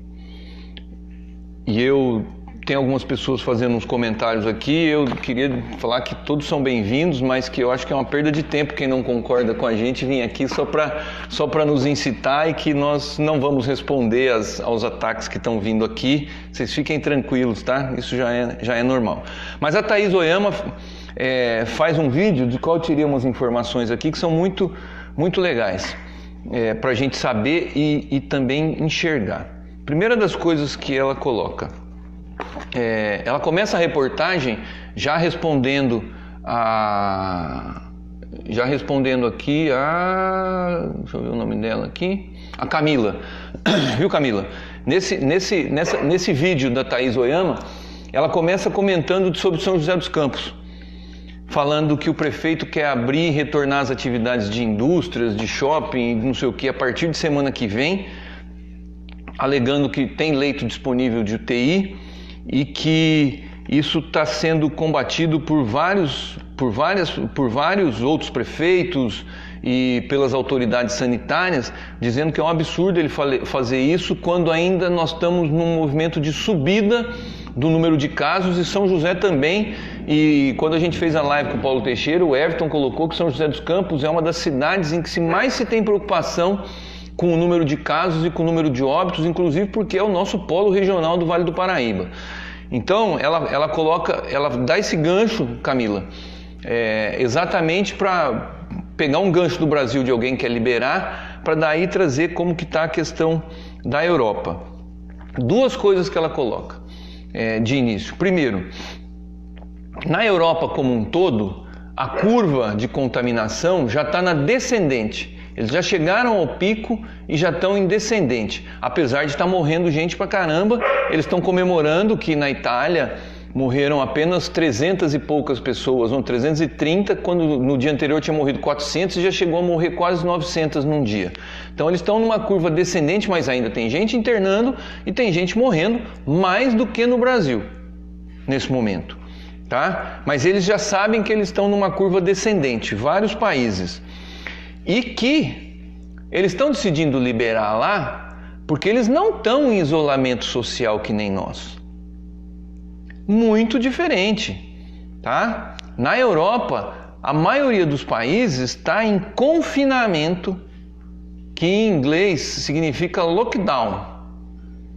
eu tem algumas pessoas fazendo uns comentários aqui. Eu queria falar que todos são bem-vindos, mas que eu acho que é uma perda de tempo quem não concorda com a gente vir aqui só para nos incitar, e que nós não vamos responder aos ataques que estão vindo aqui. Vocês fiquem tranquilos, tá? Isso já é normal. Mas a Thaís Oyama faz um vídeo do qual eu tirei umas informações aqui que são muito, muito legais para a gente saber e também enxergar. Primeira das coisas que ela coloca, ela começa a reportagem já respondendo aqui deixa eu ver o nome dela aqui, a Camila. Viu, Camila? Nesse vídeo da Thaís Oyama, ela começa comentando sobre São José dos Campos, falando que o prefeito quer abrir e retornar as atividades de indústrias, de shopping, não sei o que, a partir de semana que vem, alegando que tem leito disponível de UTI e que isso está sendo combatido por vários outros prefeitos e pelas autoridades sanitárias, dizendo que é um absurdo ele fazer isso quando ainda nós estamos num movimento de subida do número de casos, e São José também. E quando a gente fez a live com o Paulo Teixeira, o Everton colocou que São José dos Campos é uma das cidades em que mais se tem preocupação com o número de casos e com o número de óbitos, inclusive porque é o nosso polo regional do Vale do Paraíba. Então, ela dá esse gancho, Camila, exatamente para pegar um gancho do Brasil de alguém que quer liberar, para daí trazer como que está a questão da Europa. Duas coisas que ela coloca de início. Primeiro, na Europa como um todo, a curva de contaminação já está na descendente. Eles já chegaram ao pico e já estão em descendente. Apesar de estar morrendo gente pra caramba, eles estão comemorando que na Itália morreram apenas 300 e poucas pessoas, 330, quando no dia anterior tinha morrido 400 e já chegou a morrer quase 900 num dia. Então eles estão numa curva descendente, mas ainda tem gente internando e tem gente morrendo mais do que no Brasil nesse momento, tá? Mas eles já sabem que eles estão numa curva descendente, vários países. E que eles estão decidindo liberar lá porque eles não estão em isolamento social que nem nós. Muito diferente, tá? Na Europa, a maioria dos países está em confinamento, que em inglês significa lockdown.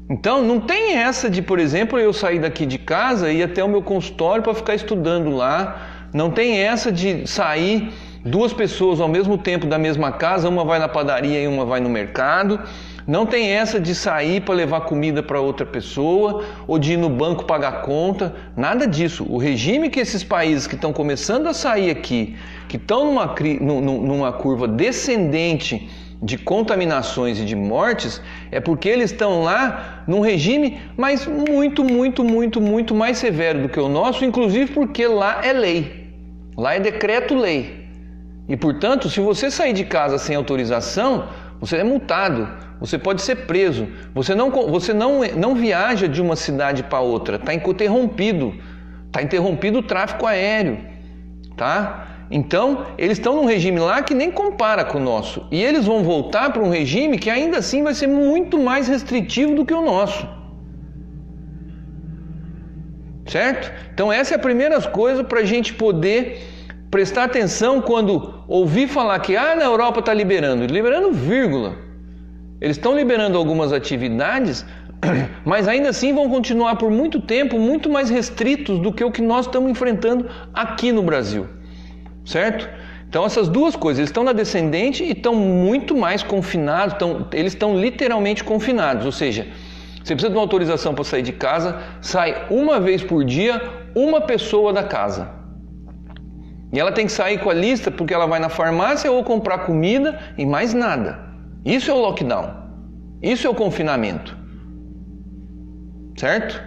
Então não tem essa de, por exemplo, eu sair daqui de casa e ir até o meu consultório para ficar estudando lá. Não tem essa de sair duas pessoas ao mesmo tempo da mesma casa, uma vai na padaria e uma vai no mercado. Não tem essa de sair para levar comida para outra pessoa ou de ir no banco pagar conta, nada disso. O regime que esses países que estão começando a sair aqui, que estão numa curva descendente de contaminações e de mortes, é porque eles estão lá num regime mas muito mais severo do que o nosso, inclusive porque lá é lei, lá é decreto-lei. E, portanto, se você sair de casa sem autorização, você é multado, você pode ser preso, você não viaja de uma cidade para outra, está interrompido o tráfego aéreo, tá? Então, eles estão num regime lá que nem compara com o nosso, e eles vão voltar para um regime que ainda assim vai ser muito mais restritivo do que o nosso, certo? Então, essa é a primeira coisa para a gente poder prestar atenção quando ouvir falar que na Europa está liberando, vírgula. Eles estão liberando algumas atividades, mas ainda assim vão continuar por muito tempo, muito mais restritos do que o que nós estamos enfrentando aqui no Brasil, certo? Então essas duas coisas, eles estão na descendente e estão muito mais confinados, eles estão literalmente confinados, ou seja, você precisa de uma autorização para sair de casa, sai uma vez por dia uma pessoa da casa. E ela tem que sair com a lista porque ela vai na farmácia ou comprar comida e mais nada. Isso é o lockdown. Isso é o confinamento. Certo?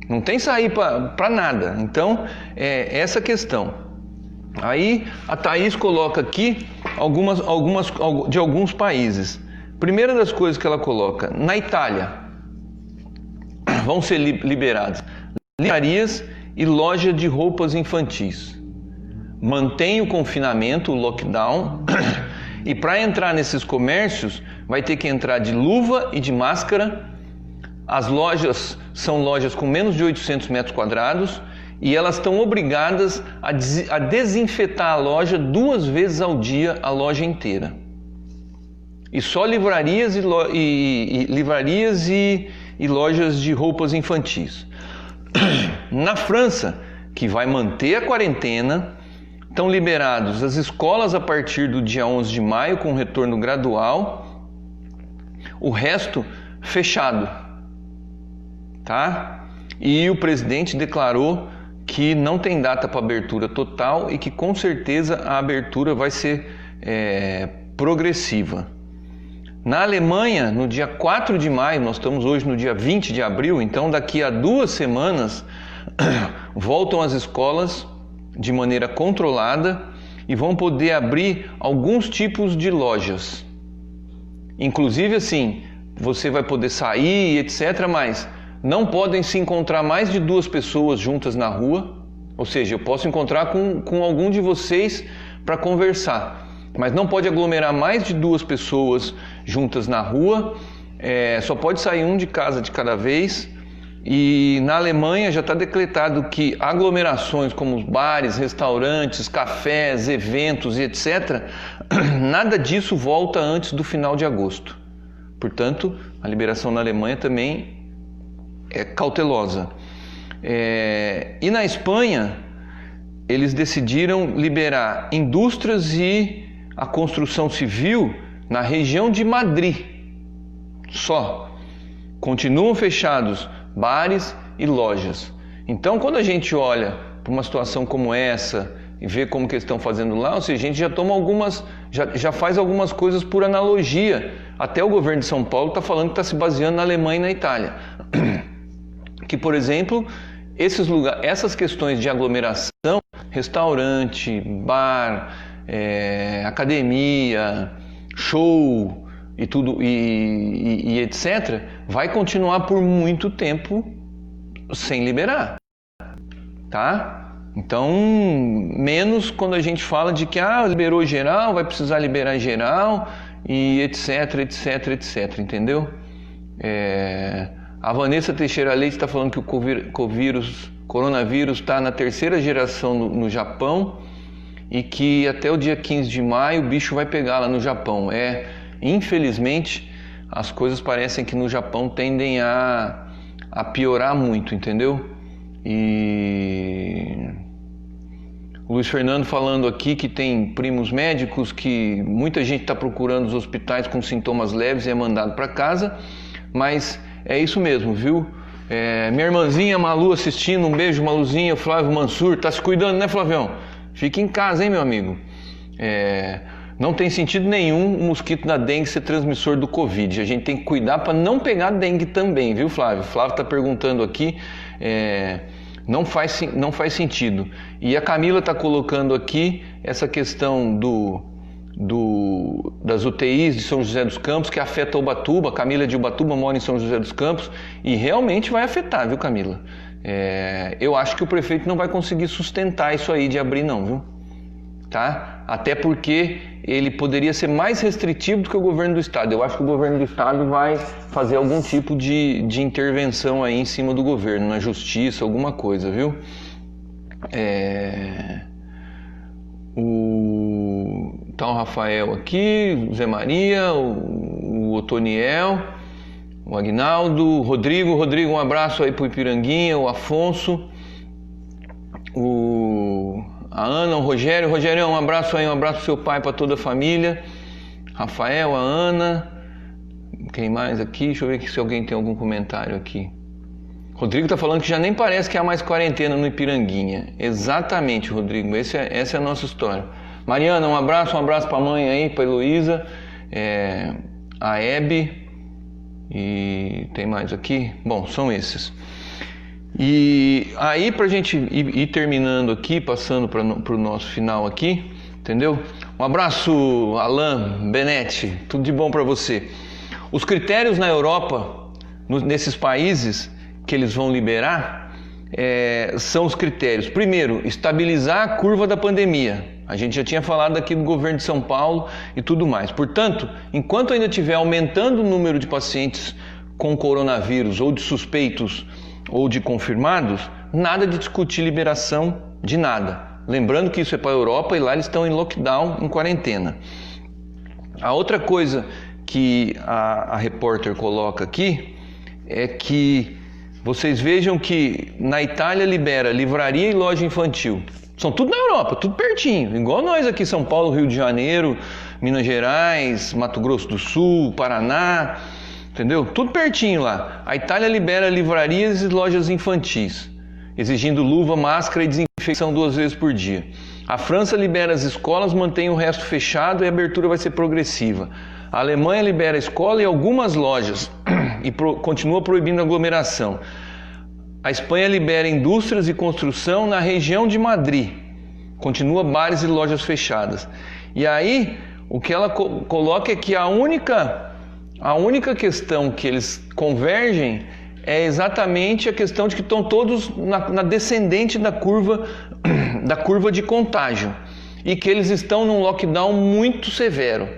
Não tem sair para nada. Então, é essa questão. Aí a Thaís coloca aqui de alguns países. Primeira das coisas que ela coloca, na Itália, vão ser liberadas livrarias e loja de roupas infantis. Mantém o confinamento, o lockdown, e para entrar nesses comércios vai ter que entrar de luva e de máscara. As lojas são lojas com menos de 800 metros quadrados e elas estão obrigadas a desinfetar a loja 2 vezes ao dia, a loja inteira. E só livrarias e lojas de roupas infantis. Na França, que vai manter a quarentena, estão liberados as escolas a partir do dia 11 de maio, com retorno gradual, o resto fechado, tá? E o presidente declarou que não tem data para abertura total e que com certeza a abertura vai ser progressiva. Na Alemanha, no dia 4 de maio, nós estamos hoje no dia 20 de abril, então daqui a 2 semanas voltam as escolas de maneira controlada e vão poder abrir alguns tipos de lojas. Inclusive assim, você vai poder sair, etc., mas não podem se encontrar mais de 2 pessoas juntas na rua, ou seja, eu posso encontrar com algum de vocês para conversar, mas não pode aglomerar mais de 2 pessoas juntas na rua, só pode sair um de casa de cada vez. E na Alemanha já está decretado que aglomerações como bares, restaurantes, cafés, eventos e etc., nada disso volta antes do final de agosto. Portanto, a liberação na Alemanha também é cautelosa. E na Espanha, eles decidiram liberar indústrias e a construção civil na região de Madrid. Só. Continuam fechados bares e lojas. Então, quando a gente olha para uma situação como essa e vê como que eles estão fazendo lá, ou seja, a gente já toma já faz algumas coisas por analogia. Até o governo de São Paulo está falando que está se baseando na Alemanha e na Itália. Que, por exemplo, essas questões de aglomeração, restaurante, bar, academia, show e tudo e etc., vai continuar por muito tempo sem liberar, tá? Então, menos quando a gente fala de que liberou geral, vai precisar liberar geral e etc, etc, etc, entendeu? A Vanessa Teixeira Leite está falando que o coronavírus está na 3ª geração no Japão e que até o dia 15 de maio o bicho vai pegar lá no Japão. Infelizmente, as coisas parecem que no Japão tendem a piorar muito, entendeu? E o Luiz Fernando falando aqui que tem primos médicos, que muita gente está procurando os hospitais com sintomas leves e é mandado para casa, mas é isso mesmo, viu? Minha irmãzinha Malu assistindo, um beijo, Maluzinha. Flávio Mansur, tá se cuidando, né, Flavião? Fica em casa, hein, meu amigo? Não tem sentido nenhum o mosquito da dengue ser transmissor do Covid. A gente tem que cuidar para não pegar dengue também, viu, Flávio? Flávio está perguntando aqui, não faz sentido. E a Camila está colocando aqui essa questão das UTIs de São José dos Campos, que afeta Ubatuba. A Camila de Ubatuba mora em São José dos Campos e realmente vai afetar, viu, Camila? Eu acho que o prefeito não vai conseguir sustentar isso aí de abrir não, viu? Tá? Até porque ele poderia ser mais restritivo do que o governo do estado. Eu acho que o governo do estado vai fazer algum tipo de intervenção aí em cima do governo, na justiça, alguma coisa, viu? Tá o Rafael aqui, o Zé Maria, o Otoniel, o Agnaldo, o Rodrigo, um abraço aí pro Ipiranguinha, o Afonso, a Ana, o Rogério, um abraço aí, um abraço pro seu pai, para toda a família, Rafael, a Ana, quem mais aqui? Deixa eu ver aqui se alguém tem algum comentário aqui. Rodrigo tá falando que já nem parece que há mais quarentena no Ipiranguinha. Exatamente, Rodrigo, essa é a nossa história. Mariana, um abraço para a mãe aí, para a Heloísa, a Hebe, e tem mais aqui? Bom, são esses. E aí, para a gente ir terminando aqui, passando para o nosso final aqui, entendeu? Um abraço, Alain Benetti, tudo de bom para você. Os critérios na Europa, nesses países que eles vão liberar, são os critérios. Primeiro, estabilizar a curva da pandemia. A gente já tinha falado aqui do governo de São Paulo e tudo mais. Portanto, enquanto ainda estiver aumentando o número de pacientes com coronavírus, ou de suspeitos ou de confirmados, nada de discutir liberação de nada. Lembrando que isso é para a Europa e lá eles estão em lockdown, em quarentena. A outra coisa que a repórter coloca aqui é que vocês vejam que na Itália libera livraria e loja infantil. São tudo na Europa, tudo pertinho, igual nós aqui, São Paulo, Rio de Janeiro, Minas Gerais, Mato Grosso do Sul, Paraná, entendeu? Tudo pertinho lá. A Itália libera livrarias e lojas infantis, exigindo luva, máscara e desinfecção 2 vezes por dia. A França libera as escolas, mantém o resto fechado e a abertura vai ser progressiva. A Alemanha libera a escola e algumas lojas e continua proibindo aglomeração. A Espanha libera indústrias e construção na região de Madrid. Continua bares e lojas fechadas. E aí, o que ela coloca é que a única questão que eles convergem é exatamente a questão de que estão todos na descendente da curva de contágio. E que eles estão num lockdown muito severo.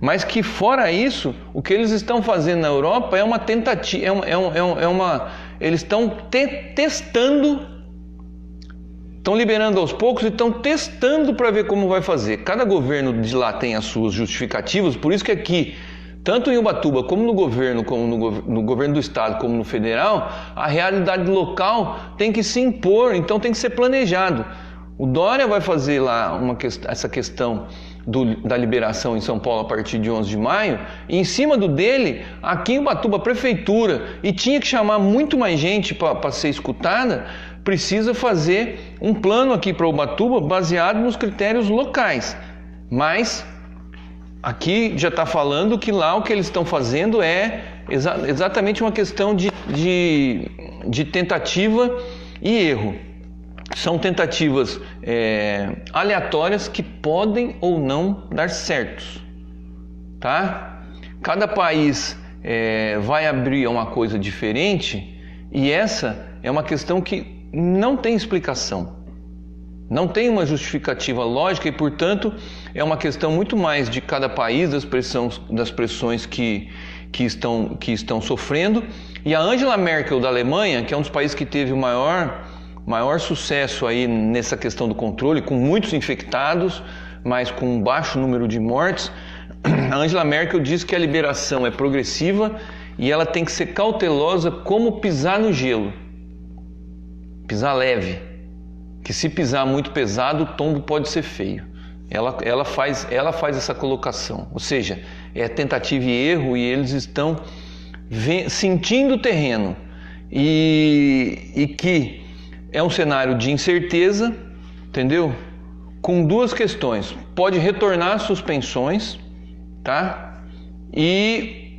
Mas que fora isso, o que eles estão fazendo na Europa é uma tentativa, eles estão testando, estão liberando aos poucos e estão testando para ver como vai fazer. Cada governo de lá tem as suas justificativas, por isso que aqui, tanto em Ubatuba como no governo do estado, como no federal, a realidade local tem que se impor, então tem que ser planejado. O Dória vai fazer lá essa questão da liberação em São Paulo a partir de 11 de maio, e em cima do dele, aqui em Ubatuba, a prefeitura, e tinha que chamar muito mais gente para ser escutada, precisa fazer um plano aqui para Ubatuba baseado nos critérios locais. Mas aqui já está falando que lá o que eles estão fazendo é exatamente uma questão de tentativa e erro. São tentativas aleatórias que podem ou não dar certos, tá? Cada país vai abrir uma coisa diferente e essa é uma questão que não tem explicação, não tem uma justificativa lógica e, portanto, é uma questão muito mais de cada país, das pressões que estão sofrendo. E a Angela Merkel da Alemanha, que é um dos países que teve o maior sucesso aí nessa questão do controle, com muitos infectados, mas com um baixo número de mortes, a Angela Merkel diz que a liberação é progressiva e ela tem que ser cautelosa como pisar no gelo. Pisar leve, que se pisar muito pesado, o tombo pode ser feio. Ela faz essa colocação, ou seja, é tentativa e erro e eles estão sentindo o terreno e que é um cenário de incerteza, entendeu? Com duas questões. Pode retornar às suspensões, tá? E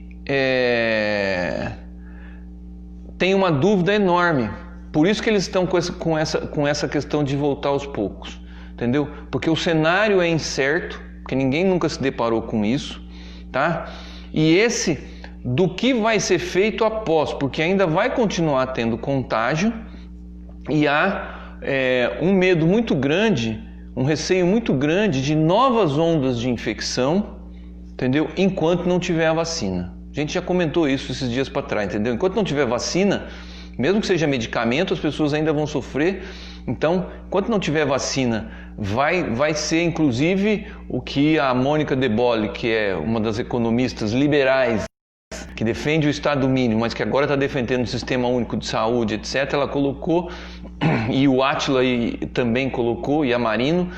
tem uma dúvida enorme. Por isso que eles estão com essa questão de voltar aos poucos, entendeu? Porque o cenário é incerto, porque ninguém nunca se deparou com isso, tá? E esse do que vai ser feito após, porque ainda vai continuar tendo contágio. E há um medo muito grande, um receio muito grande de novas ondas de infecção, entendeu? Enquanto não tiver a vacina. A gente já comentou isso esses dias para trás, entendeu? Enquanto não tiver vacina, mesmo que seja medicamento, as pessoas ainda vão sofrer. Então, enquanto não tiver vacina, vai ser inclusive o que a Mônica De Bolle, que é uma das economistas liberais, que defende o Estado mínimo, mas que agora está defendendo o Sistema Único de Saúde, etc., ela colocou, e o Átila também colocou, e a Marino,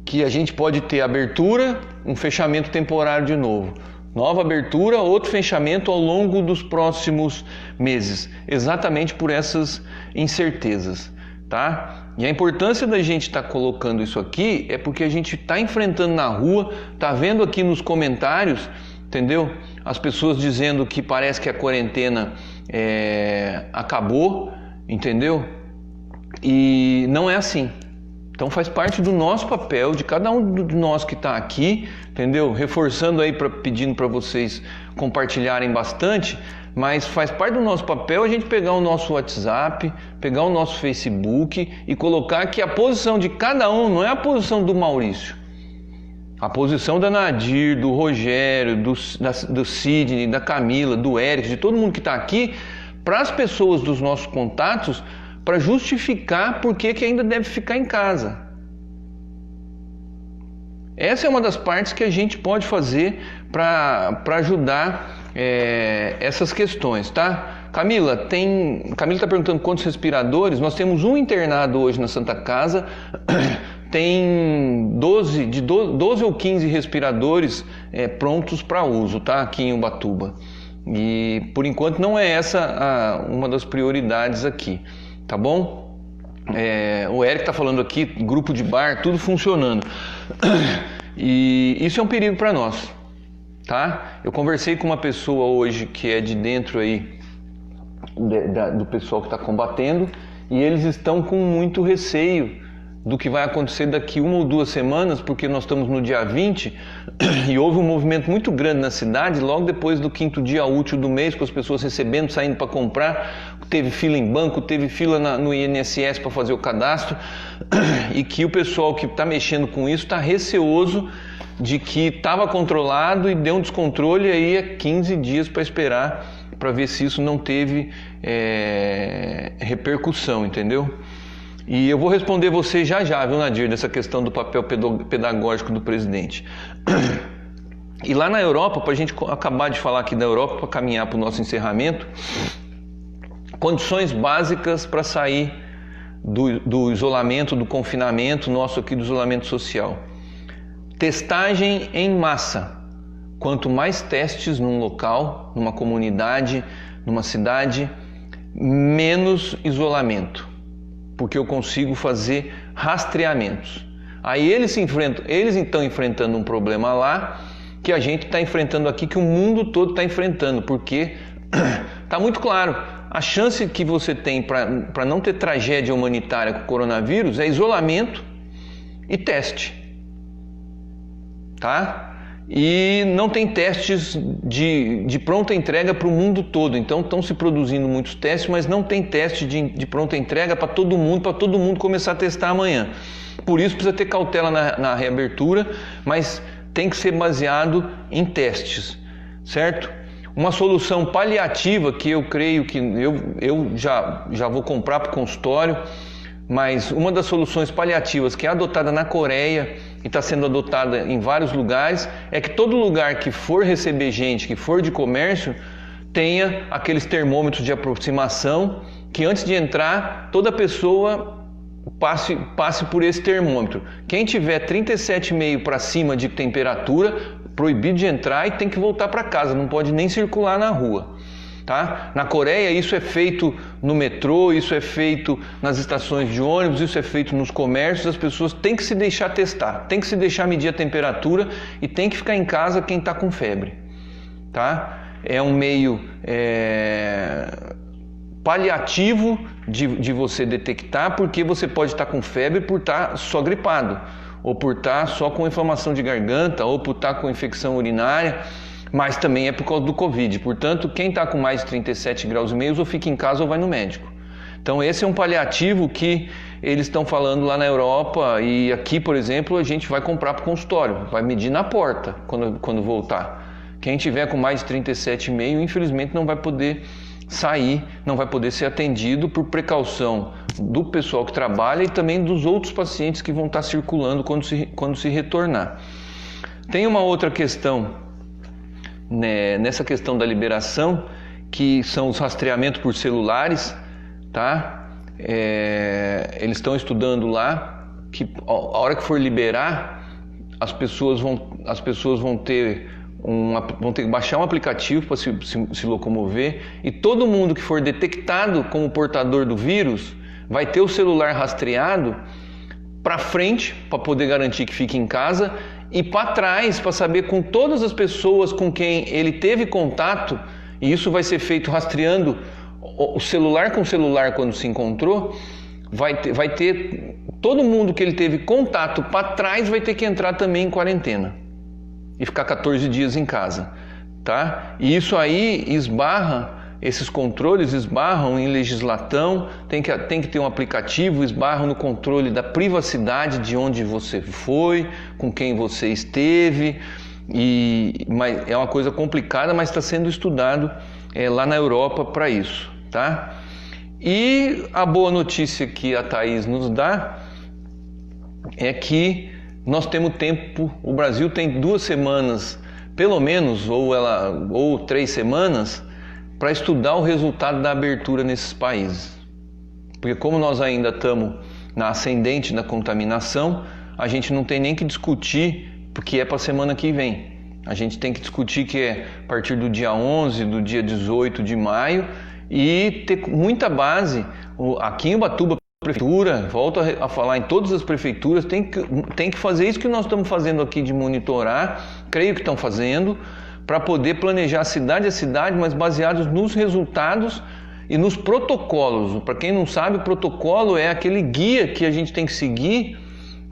que a gente pode ter abertura, um fechamento temporário de novo. Nova abertura, outro fechamento ao longo dos próximos meses, exatamente por essas incertezas, tá? E a importância da gente estar colocando isso aqui é porque a gente está enfrentando na rua, está vendo aqui nos comentários, entendeu? As pessoas dizendo que parece que a quarentena acabou, entendeu? E não é assim. Então faz parte do nosso papel, de cada um de nós que está aqui, entendeu? Reforçando aí, pedindo para vocês compartilharem bastante, mas faz parte do nosso papel a gente pegar o nosso WhatsApp, pegar o nosso Facebook e colocar que a posição de cada um não é a posição do Maurício. A posição da Nadir, do Rogério, do Sidney, da Camila, do Eric, de todo mundo que está aqui, para as pessoas dos nossos contatos, para justificar por que ainda deve ficar em casa. Essa é uma das partes que a gente pode fazer para ajudar essas questões, tá? Camila está perguntando quantos respiradores. Nós temos um internado hoje na Santa Casa, tem 12 ou 15 respiradores prontos para uso, tá? Aqui em Ubatuba. E por enquanto não é essa uma das prioridades aqui, tá bom? O Eric está falando aqui, grupo de bar, tudo funcionando. E isso é um perigo para nós, tá? Eu conversei com uma pessoa hoje que é de dentro aí do pessoal que está combatendo, e eles estão com muito receio do que vai acontecer daqui 1 ou 2 semanas, porque nós estamos no dia 20 e houve um movimento muito grande na cidade logo depois do 5º dia útil do mês, com as pessoas recebendo, saindo para comprar, teve fila em banco, teve fila no INSS para fazer o cadastro, e que o pessoal que está mexendo com isso está receoso de que estava controlado e deu um descontrole, e aí é 15 dias para esperar para ver se isso não teve repercussão, entendeu? E eu vou responder você já, viu, Nadir, dessa questão do papel pedagógico do presidente. E lá na Europa, para a gente acabar de falar aqui da Europa, para caminhar para o nosso encerramento, condições básicas para sair do isolamento, do confinamento nosso aqui, do isolamento social. Testagem em massa. Quanto mais testes num local, numa comunidade, numa cidade, menos isolamento, porque eu consigo fazer rastreamentos. Aí eles estão enfrentando um problema lá que a gente está enfrentando aqui, que o mundo todo está enfrentando, porque está muito claro, a chance que você tem para não ter tragédia humanitária com o coronavírus é isolamento e teste, tá? E não tem testes de pronta entrega para o mundo todo. Então estão se produzindo muitos testes, mas não tem teste de pronta entrega para todo mundo começar a testar amanhã. Por isso precisa ter cautela na reabertura, mas tem que ser baseado em testes, certo? Uma solução paliativa que eu creio que eu já vou comprar para o consultório, mas uma das soluções paliativas que é adotada na Coreia e está sendo adotada em vários lugares é que todo lugar que for receber gente, que for de comércio, tenha aqueles termômetros de aproximação, que antes de entrar, toda pessoa passe por esse termômetro. Quem tiver 37,5 para cima de temperatura, proibido de entrar e tem que voltar para casa, não pode nem circular na rua. Tá? Na Coreia isso é feito no metrô, isso é feito nas estações de ônibus, isso é feito nos comércios. As pessoas têm que se deixar testar, têm que se deixar medir a temperatura e tem que ficar em casa quem está com febre. Tá? É um meio paliativo de você detectar, porque você pode estar com febre por estar só gripado, ou por estar só com inflamação de garganta, ou por estar com infecção urinária, mas também é por causa do Covid. Portanto, quem está com mais de 37,5 graus ou fica em casa ou vai no médico. Então esse é um paliativo que eles estão falando lá na Europa, e aqui, por exemplo, a gente vai comprar para o consultório, vai medir na porta quando voltar. Quem tiver com mais de 37,5, infelizmente não vai poder sair, não vai poder ser atendido, por precaução do pessoal que trabalha e também dos outros pacientes que vão estar circulando quando se retornar. Tem uma outra questão, né, nessa questão da liberação, que são os rastreamentos por celulares, tá? Eles estão estudando lá que a hora que for liberar, as pessoas vão ter que baixar um aplicativo para se locomover, e todo mundo que for detectado como portador do vírus vai ter o celular rastreado para frente, para poder garantir que fique em casa, e para trás, para saber com todas as pessoas com quem ele teve contato, e isso vai ser feito rastreando o celular com celular quando se encontrou. Vai ter todo mundo que ele teve contato para trás vai ter que entrar também em quarentena e ficar 14 dias em casa, tá? E isso aí esbarra esses controles esbarram em legislação, tem que ter um aplicativo, esbarram no controle da privacidade de onde você foi, com quem você esteve, mas é uma coisa complicada, mas está sendo estudado lá na Europa para isso, tá? E a boa notícia que a Thaís nos dá é que nós temos tempo, o Brasil tem 2 semanas, pelo menos, ou 3 semanas, para estudar o resultado da abertura nesses países. Porque como nós ainda estamos na ascendente da contaminação, a gente não tem nem que discutir, porque é para a semana que vem. A gente tem que discutir que é a partir do dia 11, do dia 18 de maio, e ter muita base. Aqui em Ubatuba, a prefeitura, volto a falar, em todas as prefeituras, tem que fazer isso que nós estamos fazendo aqui de monitorar, creio que estão fazendo, para poder planejar cidade a cidade, mas baseados nos resultados e nos protocolos. Para quem não sabe, o protocolo é aquele guia que a gente tem que seguir,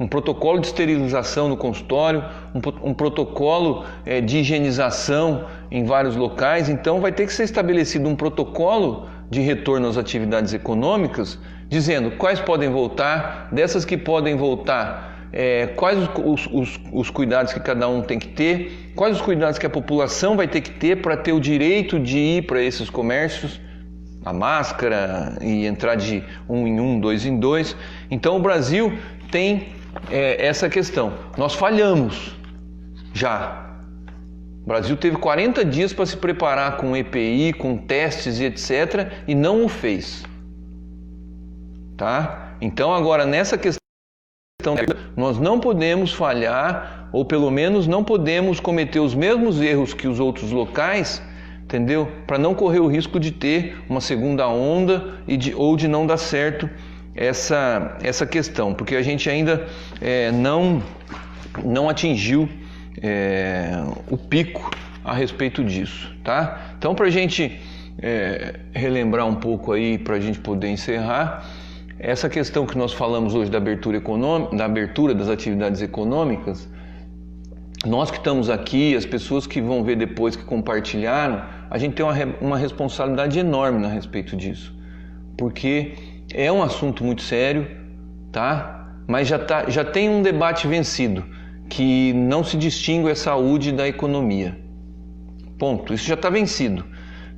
um protocolo de esterilização no consultório, um protocolo de higienização em vários locais. Então vai ter que ser estabelecido um protocolo de retorno às atividades econômicas, dizendo quais podem voltar, dessas que podem voltar, quais os cuidados que cada um tem que ter, quais os cuidados que a população vai ter que ter para ter o direito de ir para esses comércios, a máscara e entrar de 1 em 1, 2 em 2. Então o Brasil tem essa questão. Nós falhamos já. O Brasil teve 40 dias para se preparar com EPI, com testes e etc. e não o fez. Tá? Então agora nessa questão nós não podemos falhar, ou pelo menos não podemos cometer os mesmos erros que os outros locais, entendeu? Para não correr o risco de ter uma segunda onda ou de não dar certo essa questão, porque a gente ainda não atingiu o pico a respeito disso, tá? Então, para a gente relembrar um pouco aí, para a gente poder encerrar, essa questão que nós falamos hoje da abertura econômica, da abertura das atividades econômicas, nós que estamos aqui, as pessoas que vão ver depois, que compartilharam, a gente tem uma responsabilidade enorme a respeito disso, porque é um assunto muito sério, tá? Mas já tem um debate vencido, que não se distingue a saúde da economia. Ponto. Isso já está vencido,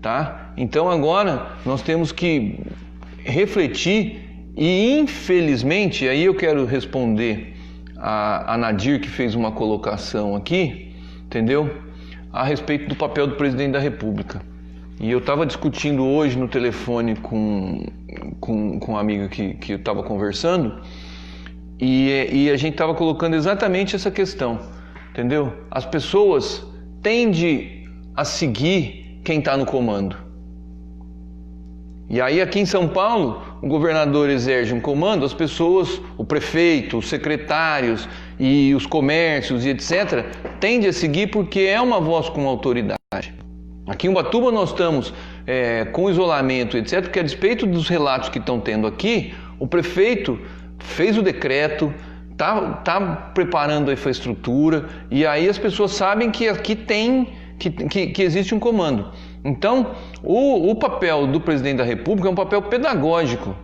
tá? Então agora nós temos que refletir e, infelizmente, aí eu quero responder a Nadir, que fez uma colocação aqui, entendeu? A respeito do papel do presidente da República. E eu estava discutindo hoje no telefone com um amigo que eu estava conversando, e a gente estava colocando exatamente essa questão, entendeu? As pessoas tendem a seguir quem está no comando. E aí aqui em São Paulo, o governador exerce um comando, as pessoas, o prefeito, os secretários e os comércios e etc., tendem a seguir porque é uma voz com autoridade. Aqui em Ubatuba nós estamos com isolamento, etc., porque a despeito dos relatos que estão tendo aqui, o prefeito fez o decreto, está preparando a infraestrutura, e aí as pessoas sabem que aqui que existe um comando. Então, o papel do presidente da República é um papel pedagógico.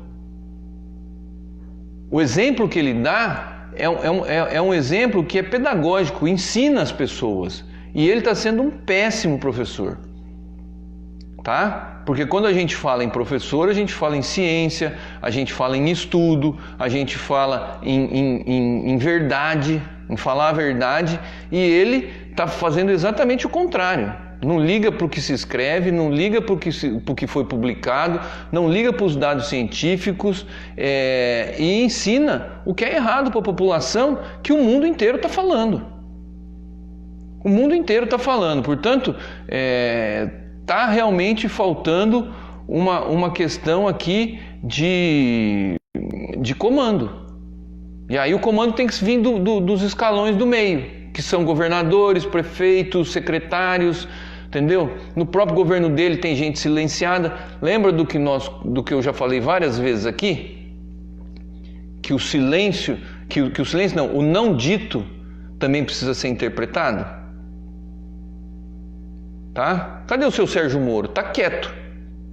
O exemplo que ele dá é um exemplo que é pedagógico, ensina as pessoas. E ele está sendo um péssimo professor. Tá? Porque quando a gente fala em professor, a gente fala em ciência, a gente fala em estudo, a gente fala em verdade, em falar a verdade, e ele está fazendo exatamente o contrário. Não liga para o que se escreve, não liga para o que foi publicado, não liga para os dados científicos e ensina o que é errado para a população, que o mundo inteiro está falando. O mundo inteiro está falando. Portanto, está realmente faltando uma questão aqui de comando. E aí o comando tem que vir dos escalões do meio, que são governadores, prefeitos, secretários, entendeu? No próprio governo dele tem gente silenciada. Lembra do que eu já falei várias vezes aqui? Que o silêncio, o não dito também precisa ser interpretado. Tá? Cadê o seu Sérgio Moro? Tá quieto.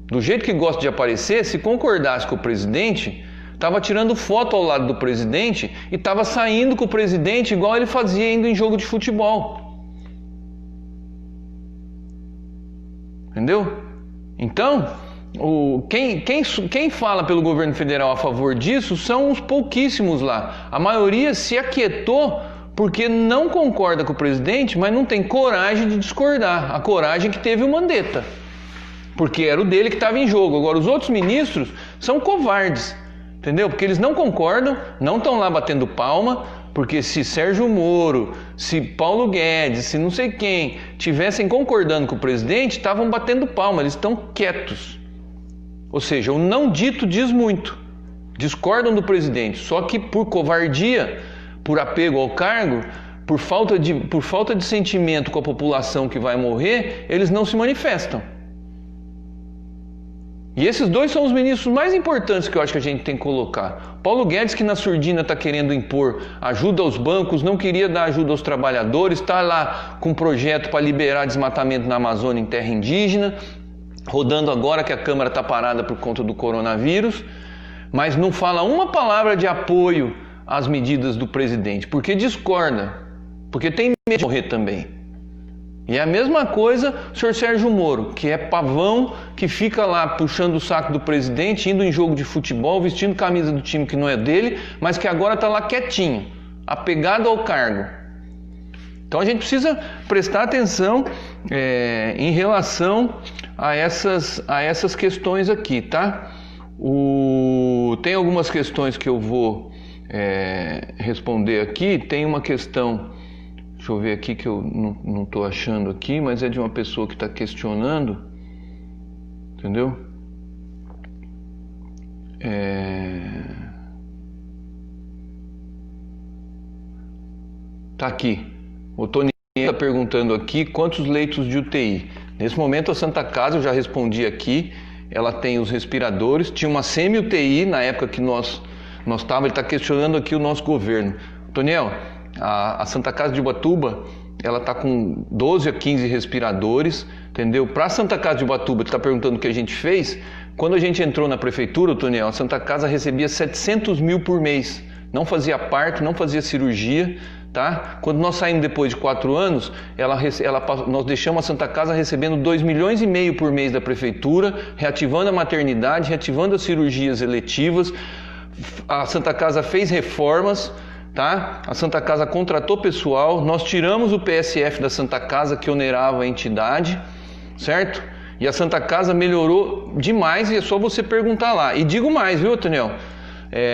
Do jeito que gosta de aparecer, se concordasse com o presidente, estava tirando foto ao lado do presidente e estava saindo com o presidente igual ele fazia indo em jogo de futebol. Entendeu? Então, quem fala pelo governo federal a favor disso são os pouquíssimos lá. A maioria se aquietou porque não concorda com o presidente, mas não tem coragem de discordar. A coragem que teve o Mandetta, porque era o dele que estava em jogo. Agora, os outros ministros são covardes, entendeu? Porque eles não concordam, não estão lá batendo palma, porque se Sérgio Moro, se Paulo Guedes, se não sei quem tivessem concordando com o presidente, estavam batendo palma, eles estão quietos. Ou seja, o não dito diz muito. Discordam do presidente, só que por covardia, por apego ao cargo, por falta de sentimento com a população que vai morrer, eles não se manifestam. E esses dois são os ministros mais importantes que eu acho que a gente tem que colocar. Paulo Guedes, que na surdina está querendo impor ajuda aos bancos, não queria dar ajuda aos trabalhadores, está lá com um projeto para liberar desmatamento na Amazônia em terra indígena, rodando agora que a Câmara está parada por conta do coronavírus, mas não fala uma palavra de apoio às medidas do presidente, porque discorda, porque tem medo de morrer também. E é a mesma coisa o senhor Sérgio Moro, que é pavão, que fica lá puxando o saco do presidente, indo em jogo de futebol, vestindo camisa do time que não é dele, mas que agora está lá quietinho, apegado ao cargo. Então a gente precisa prestar atenção em relação a essas questões aqui, tá? Tem algumas questões que eu vou responder aqui. Tem uma questão... Deixa eu ver aqui que eu não estou achando aqui, mas é de uma pessoa que está questionando, entendeu? Tá aqui. O Tony está perguntando aqui quantos leitos de UTI. Nesse momento a Santa Casa, eu já respondi aqui, ela tem os respiradores, tinha uma semi-UTI na época que nós estávamos, ele está questionando aqui o nosso governo. Toniel, a Santa Casa de Ubatuba, ela está com 12 a 15 respiradores, entendeu? Para a Santa Casa de Ubatuba, ele está perguntando o que a gente fez. Quando a gente entrou na prefeitura, Toniel, a Santa Casa recebia 700 mil por mês. Não fazia parto, não fazia cirurgia, tá? Quando nós saímos depois de 4 anos, nós deixamos a Santa Casa recebendo 2,5 milhões por mês da prefeitura, reativando a maternidade, reativando as cirurgias eletivas. A Santa Casa fez reformas, tá? A Santa Casa contratou pessoal, nós tiramos o PSF da Santa Casa que onerava a entidade, certo? E a Santa Casa melhorou demais e é só você perguntar lá. E digo mais, viu, Toniel?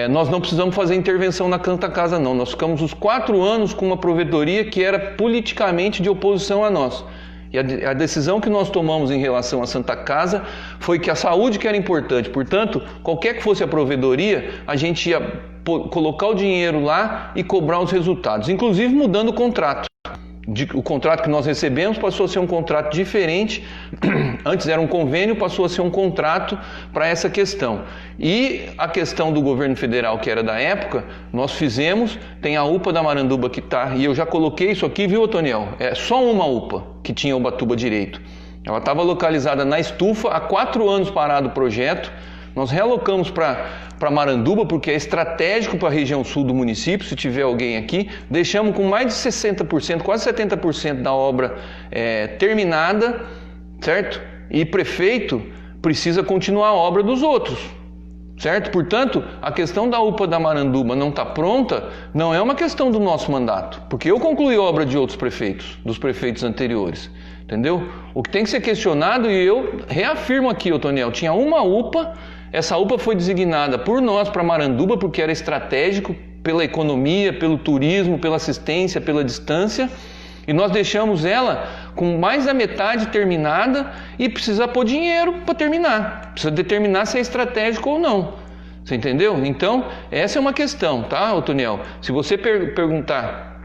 Nós não precisamos fazer intervenção na Santa Casa não, nós ficamos os 4 anos com uma provedoria que era politicamente de oposição a nós. E a decisão que nós tomamos em relação à Santa Casa foi que a saúde que era importante, portanto, qualquer que fosse a provedoria, a gente ia colocar o dinheiro lá e cobrar os resultados, inclusive mudando o contrato. O contrato que nós recebemos passou a ser um contrato diferente, antes era um convênio, passou a ser um contrato para essa questão. E a questão do governo federal, que era da época, nós fizemos, tem a UPA da Maranduba que está, e eu já coloquei isso aqui, viu, Otoniel? É só uma UPA que tinha Ubatuba direito. Ela estava localizada na Estufa, há 4 anos parado o projeto, nós realocamos para Maranduba, porque é estratégico para a região sul do município, se tiver alguém aqui. Deixamos com mais de 60%, quase 70% da obra terminada, certo? E prefeito precisa continuar a obra dos outros, certo? Portanto, a questão da UPA da Maranduba não está pronta, não é uma questão do nosso mandato, porque eu concluí a obra de outros prefeitos, dos prefeitos anteriores, entendeu? O que tem que ser questionado, e eu reafirmo aqui, Otoniel, tinha uma UPA. Essa UPA foi designada por nós para Maranduba porque era estratégico pela economia, pelo turismo, pela assistência, pela distância, e nós deixamos ela com mais da metade terminada e precisa pôr dinheiro para terminar, precisa determinar se é estratégico ou não. Você entendeu? Então, essa é uma questão, tá, Otoniel? Se você perguntar,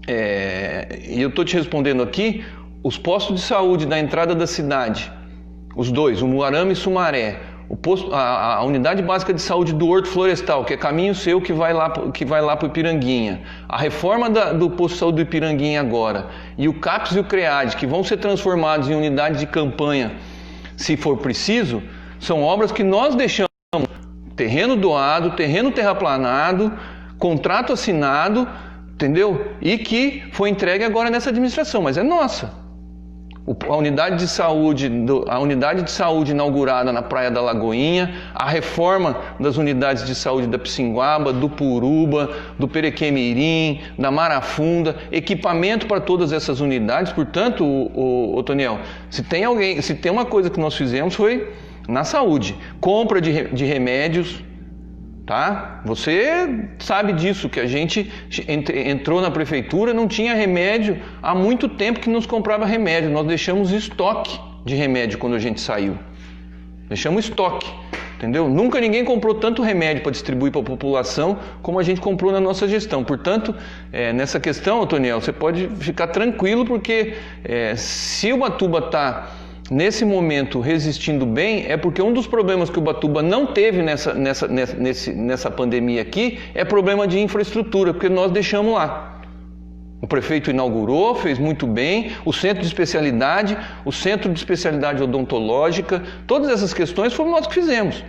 e eu estou te respondendo aqui, os postos de saúde da entrada da cidade, os dois, o Muarama e Sumaré, a unidade básica de saúde do Horto Florestal, que é caminho seu que vai lá para o Ipiranguinha, a reforma do posto de saúde do Ipiranguinha agora, e o CAPS e o CREAD, que vão ser transformados em unidade de campanha, se for preciso, São obras que nós deixamos terreno doado, terreno terraplanado, contrato assinado, entendeu? E que foi entregue agora nessa administração, mas é nossa. A unidade de saúde inaugurada na Praia da Lagoinha, a reforma das unidades de saúde da Pissinguaba, do Puruba, do Perequemirim, da Marafunda, equipamento para todas essas unidades. Portanto, Toniel, se tem uma coisa que nós fizemos foi na saúde, compra de remédios, tá? Você sabe disso, que a gente entrou na prefeitura, não tinha remédio, há muito tempo que nos comprava remédio, nós deixamos estoque de remédio quando a gente saiu, deixamos estoque, entendeu? Nunca ninguém comprou tanto remédio para distribuir para a população como a gente comprou na nossa gestão. Portanto, nessa questão, Toniel, você pode ficar tranquilo, porque se Ubatuba está nesse momento resistindo bem, é porque um dos problemas que Ubatuba não teve nessa pandemia aqui é problema de infraestrutura, porque nós deixamos lá. O prefeito inaugurou, fez muito bem, o centro de especialidade odontológica, todas essas questões foram nós que fizemos.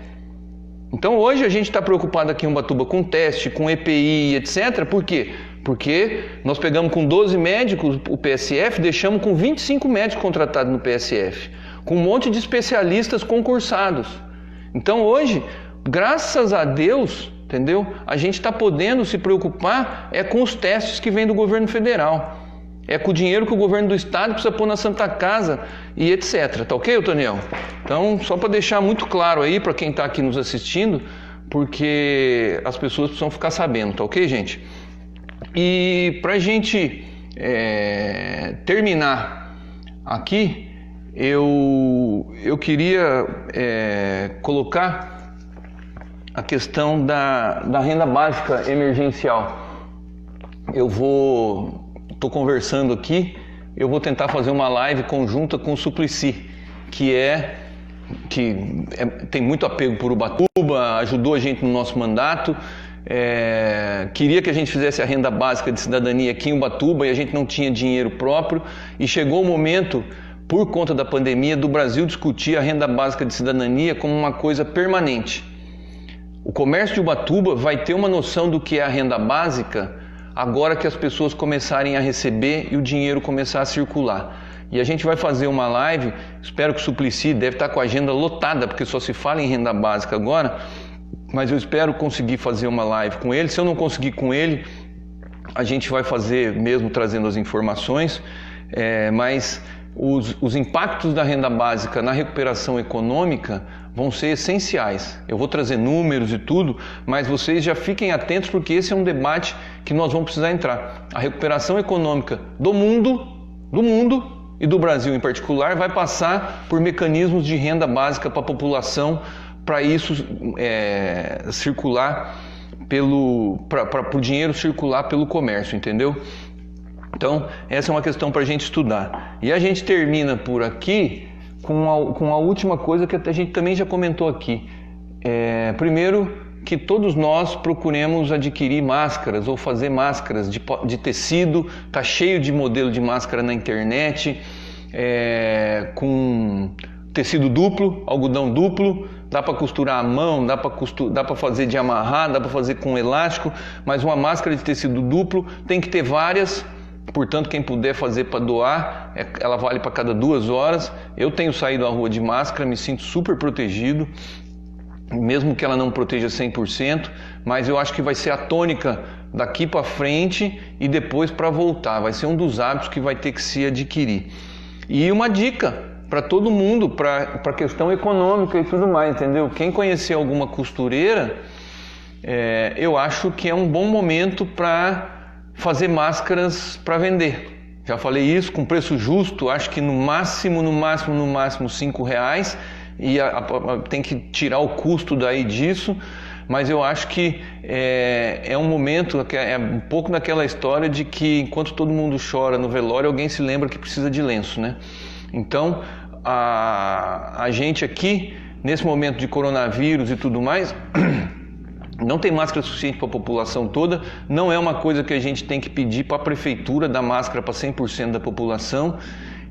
Então hoje a gente está preocupado aqui em Ubatuba com teste, com EPI, etc. Por quê? Porque nós pegamos com 12 médicos o PSF, deixamos com 25 médicos contratados no PSF, com um monte de especialistas concursados. Então hoje, graças a Deus, entendeu? A gente está podendo se preocupar com os testes que vêm do governo federal, com o dinheiro que o governo do estado precisa pôr na Santa Casa e etc. Tá ok, Toniel? Então, só para deixar muito claro aí para quem está aqui nos assistindo, porque as pessoas precisam ficar sabendo, tá ok, gente? E para a gente terminar aqui, eu queria colocar a questão da renda básica emergencial. Estou conversando aqui, eu vou tentar fazer uma live conjunta com o Suplicy, que tem muito apego por Ubatuba, ajudou a gente no nosso mandato. Queria que a gente fizesse a renda básica de cidadania aqui em Ubatuba e a gente não tinha dinheiro próprio, e chegou o momento, por conta da pandemia, do Brasil discutir a renda básica de cidadania como uma coisa permanente. O comércio de Ubatuba vai ter uma noção do que é a renda básica agora que as pessoas começarem a receber e o dinheiro começar a circular. E a gente vai fazer uma live, espero que o Suplicy deve estar com a agenda lotada, porque só se fala em renda básica agora, mas eu espero conseguir fazer uma live com ele. Se eu não conseguir com ele, a gente vai fazer mesmo trazendo as informações, mas os impactos da renda básica na recuperação econômica vão ser essenciais. Eu vou trazer números e tudo, mas vocês já fiquem atentos, porque esse é um debate que nós vamos precisar entrar. A recuperação econômica do mundo e do Brasil em particular vai passar por mecanismos de renda básica para a população, para isso circular para o dinheiro circular pelo comércio, entendeu? Então, essa é uma questão para a gente estudar. E a gente termina por aqui com a última coisa que a gente também já comentou aqui. Primeiro, que todos nós procuremos adquirir máscaras ou fazer máscaras de tecido. Está cheio de modelo de máscara na internet, com tecido duplo, algodão duplo. Dá para costurar à mão, dá para fazer de amarrar, dá para fazer com elástico, mas uma máscara de tecido duplo tem que ter várias. Portanto, quem puder fazer para doar, ela vale para cada 2 horas. Eu tenho saído à rua de máscara, me sinto super protegido, mesmo que ela não proteja 100%, mas eu acho que vai ser a tônica daqui para frente e depois para voltar. Vai ser um dos hábitos que vai ter que se adquirir. E uma dica para todo mundo, para a questão econômica e tudo mais, entendeu? Quem conhecer alguma costureira, eu acho que é um bom momento para fazer máscaras para vender. Já falei isso, com preço justo, acho que no máximo R$5, e tem que tirar o custo daí disso, mas eu acho que é um momento, um pouco daquela história de que enquanto todo mundo chora no velório, alguém se lembra que precisa de lenço, né? Então, a gente aqui, nesse momento de coronavírus e tudo mais, não tem máscara suficiente para a população toda, não é uma coisa que a gente tem que pedir para a prefeitura dar máscara para 100% da população,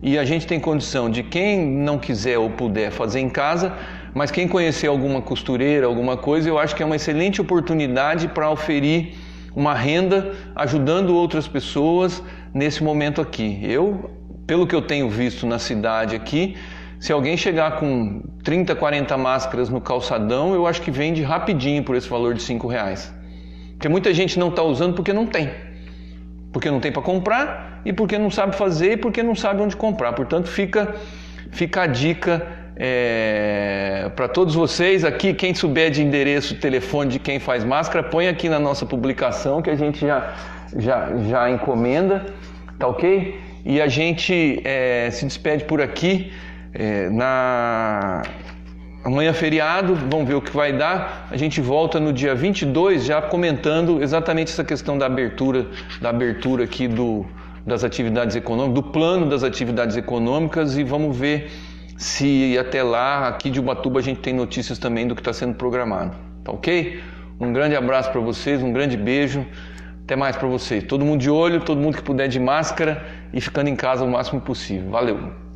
e a gente tem condição de, quem não quiser ou puder fazer em casa, mas quem conhecer alguma costureira, alguma coisa, eu acho que é uma excelente oportunidade para oferir uma renda ajudando outras pessoas nesse momento aqui. Pelo que eu tenho visto na cidade aqui, se alguém chegar com 30, 40 máscaras no calçadão, eu acho que vende rapidinho por esse valor de R$5. Porque muita gente não está usando porque não tem. Porque não tem para comprar e porque não sabe fazer e porque não sabe onde comprar. Portanto, fica a dica para todos vocês aqui. Quem souber de endereço, telefone de quem faz máscara, põe aqui na nossa publicação que a gente já encomenda, tá ok? E a gente se despede por aqui. Amanhã é feriado, vamos ver o que vai dar. A gente volta no dia 22 já comentando exatamente essa questão da abertura aqui das atividades econômicas, do plano das atividades econômicas, e vamos ver se até lá, aqui de Ubatuba, a gente tem notícias também do que está sendo programado. Tá ok? Um grande abraço para vocês, um grande beijo. Até mais para vocês. Todo mundo de olho, todo mundo que puder de máscara e ficando em casa o máximo possível. Valeu!